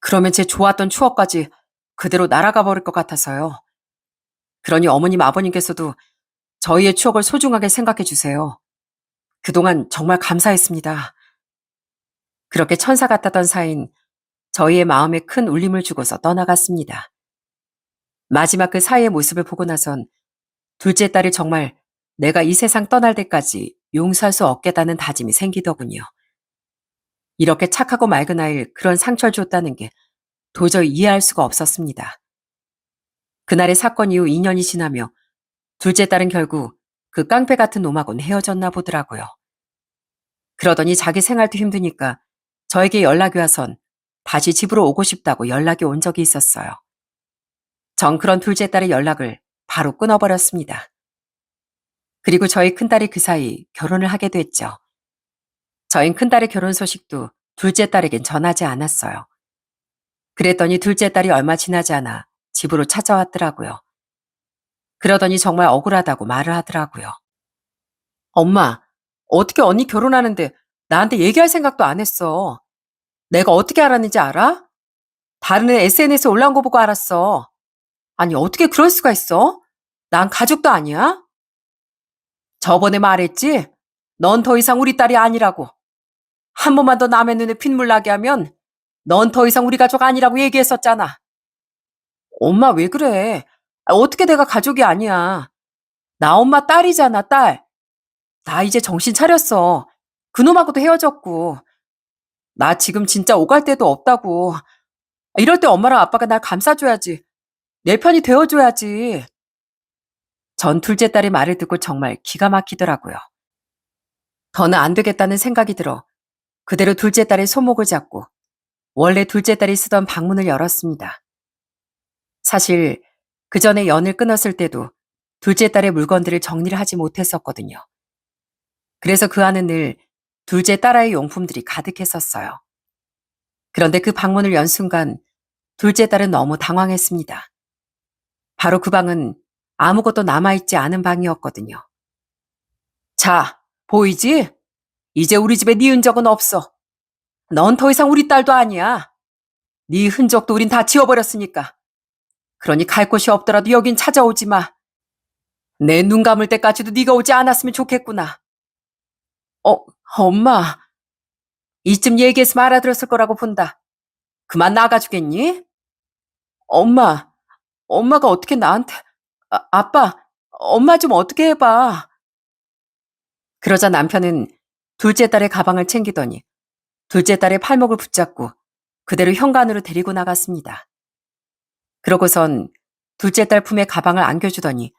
그러면 제 좋았던 추억까지 그대로 날아가 버릴 것 같아서요. 그러니 어머님, 아버님께서도 저희의 추억을 소중하게 생각해 주세요. 그동안 정말 감사했습니다. 그렇게 천사 같았던 사인 저희의 마음에 큰 울림을 주고서 떠나갔습니다. 마지막 그 사이의 모습을 보고 나선 둘째 딸이 정말 내가 이 세상 떠날 때까지 용서할 수 없겠다는 다짐이 생기더군요. 이렇게 착하고 맑은 아이를 그런 상처를 줬다는 게 도저히 이해할 수가 없었습니다. 그날의 사건 이후 2년이 지나며 둘째 딸은 결국 그 깡패 같은 놈하고는 헤어졌나 보더라고요. 그러더니 자기 생활도 힘드니까 저에게 연락이 와선 다시 집으로 오고 싶다고 연락이 온 적이 있었어요. 전 그런 둘째 딸의 연락을 바로 끊어버렸습니다. 그리고 저희 큰딸이 그 사이 결혼을 하게 됐죠. 저희 큰딸의 결혼 소식도 둘째 딸에겐 전하지 않았어요. 그랬더니 둘째 딸이 얼마 지나지 않아 집으로 찾아왔더라고요. 그러더니 정말 억울하다고 말을 하더라고요. 엄마, 어떻게 언니 결혼하는데 나한테 얘기할 생각도 안 했어. 내가 어떻게 알았는지 알아? 다른 애 SNS에 올라온 거 보고 알았어. 아니, 어떻게 그럴 수가 있어? 난 가족도 아니야? 저번에 말했지? 넌 더 이상 우리 딸이 아니라고. 한 번만 더 남의 눈에 핏물 나게 하면 넌 더 이상 우리 가족 아니라고 얘기했었잖아. 엄마 왜 그래? 어떻게 내가 가족이 아니야. 나 엄마 딸이잖아, 딸. 나 이제 정신 차렸어. 그놈하고도 헤어졌고. 나 지금 진짜 오갈 데도 없다고. 이럴 때 엄마랑 아빠가 날 감싸줘야지. 내 편이 되어줘야지. 전 둘째 딸의 말을 듣고 정말 기가 막히더라고요. 더는 안 되겠다는 생각이 들어 그대로 둘째 딸의 손목을 잡고 원래 둘째 딸이 쓰던 방문을 열었습니다. 사실 그 전에 연을 끊었을 때도 둘째 딸의 물건들을 정리를 하지 못했었거든요. 그래서 그 안은 늘 둘째 딸아이 용품들이 가득했었어요. 그런데 그 방문을 연 순간 둘째 딸은 너무 당황했습니다. 바로 그 방은 아무것도 남아있지 않은 방이었거든요. 자, 보이지? 이제 우리 집에 네 흔적은 없어. 넌 더 이상 우리 딸도 아니야. 네 흔적도 우린 다 지워버렸으니까. 그러니 갈 곳이 없더라도 여긴 찾아오지 마. 내 눈 감을 때까지도 네가 오지 않았으면 좋겠구나. 엄마. 이쯤 얘기했으면 알아들었을 거라고 본다. 그만 나가주겠니? 엄마, 엄마가 어떻게 나한테... 아빠, 엄마 좀 어떻게 해봐. 그러자 남편은 둘째 딸의 가방을 챙기더니 둘째 딸의 팔목을 붙잡고 그대로 현관으로 데리고 나갔습니다. 그러고선 둘째 딸 품에 가방을 안겨주더니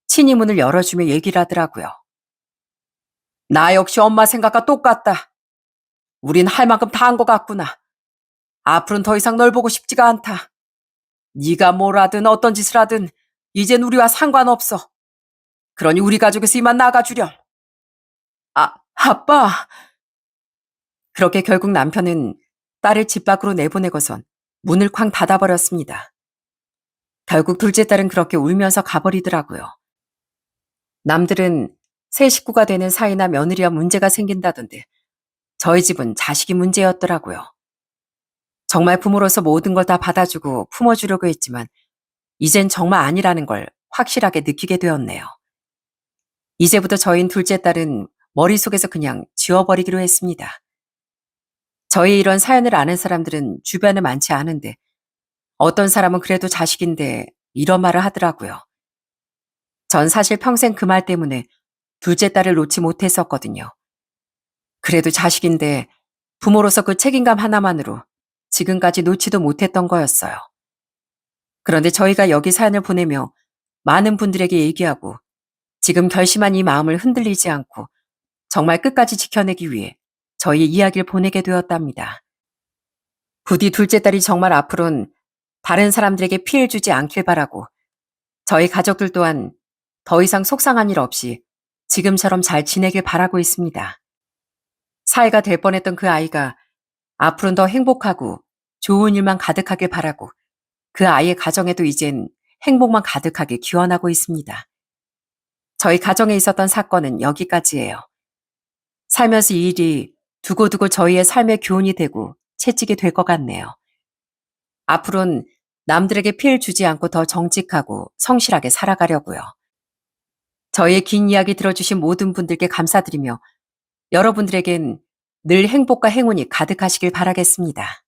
친히 문을 열어주며 얘기를 하더라고요. 나 역시 엄마 생각과 똑같다. 우린 할 만큼 다 한 것 같구나. 앞으로는 더 이상 널 보고 싶지가 않다. 네가 뭘 하든 어떤 짓을 하든 이젠 우리와 상관없어. 그러니 우리 가족에서 이만 나가주렴. 아빠. 그렇게 결국 남편은 딸을 집 밖으로 내보내고선 문을 쾅 닫아버렸습니다. 결국 둘째 딸은 그렇게 울면서 가버리더라고요. 남들은 새 식구가 되는 사이나 며느리와 문제가 생긴다던데 저희 집은 자식이 문제였더라고요. 정말 부모로서 모든 걸 다 받아주고 품어주려고 했지만 이젠 정말 아니라는 걸 확실하게 느끼게 되었네요. 이제부터 저희인 둘째 딸은 머릿속에서 그냥 지워버리기로 했습니다. 저희 이런 사연을 아는 사람들은 주변에 많지 않은데 어떤 사람은 그래도 자식인데 이런 말을 하더라고요. 전 사실 평생 그 말 때문에 둘째 딸을 놓지 못했었거든요. 그래도 자식인데 부모로서 그 책임감 하나만으로 지금까지 놓지도 못했던 거였어요. 그런데 저희가 여기 사연을 보내며 많은 분들에게 얘기하고 지금 결심한 이 마음을 흔들리지 않고 정말 끝까지 지켜내기 위해 저희의 이야기를 보내게 되었답니다. 부디 둘째 딸이 정말 앞으로는 다른 사람들에게 피해를 주지 않길 바라고 저희 가족들 또한 더 이상 속상한 일 없이 지금처럼 잘 지내길 바라고 있습니다. 사회가 될 뻔했던 그 아이가 앞으로는 더 행복하고 좋은 일만 가득하길 바라고 그 아이의 가정에도 이젠 행복만 가득하게 기원하고 있습니다. 저희 가정에 있었던 사건은 여기까지예요. 살면서 이 일이 두고두고 저희의 삶의 교훈이 되고 채찍이 될 것 같네요. 앞으로는 남들에게 피해를 주지 않고 더 정직하고 성실하게 살아가려고요. 저희의 긴 이야기 들어주신 모든 분들께 감사드리며 여러분들에겐 늘 행복과 행운이 가득하시길 바라겠습니다.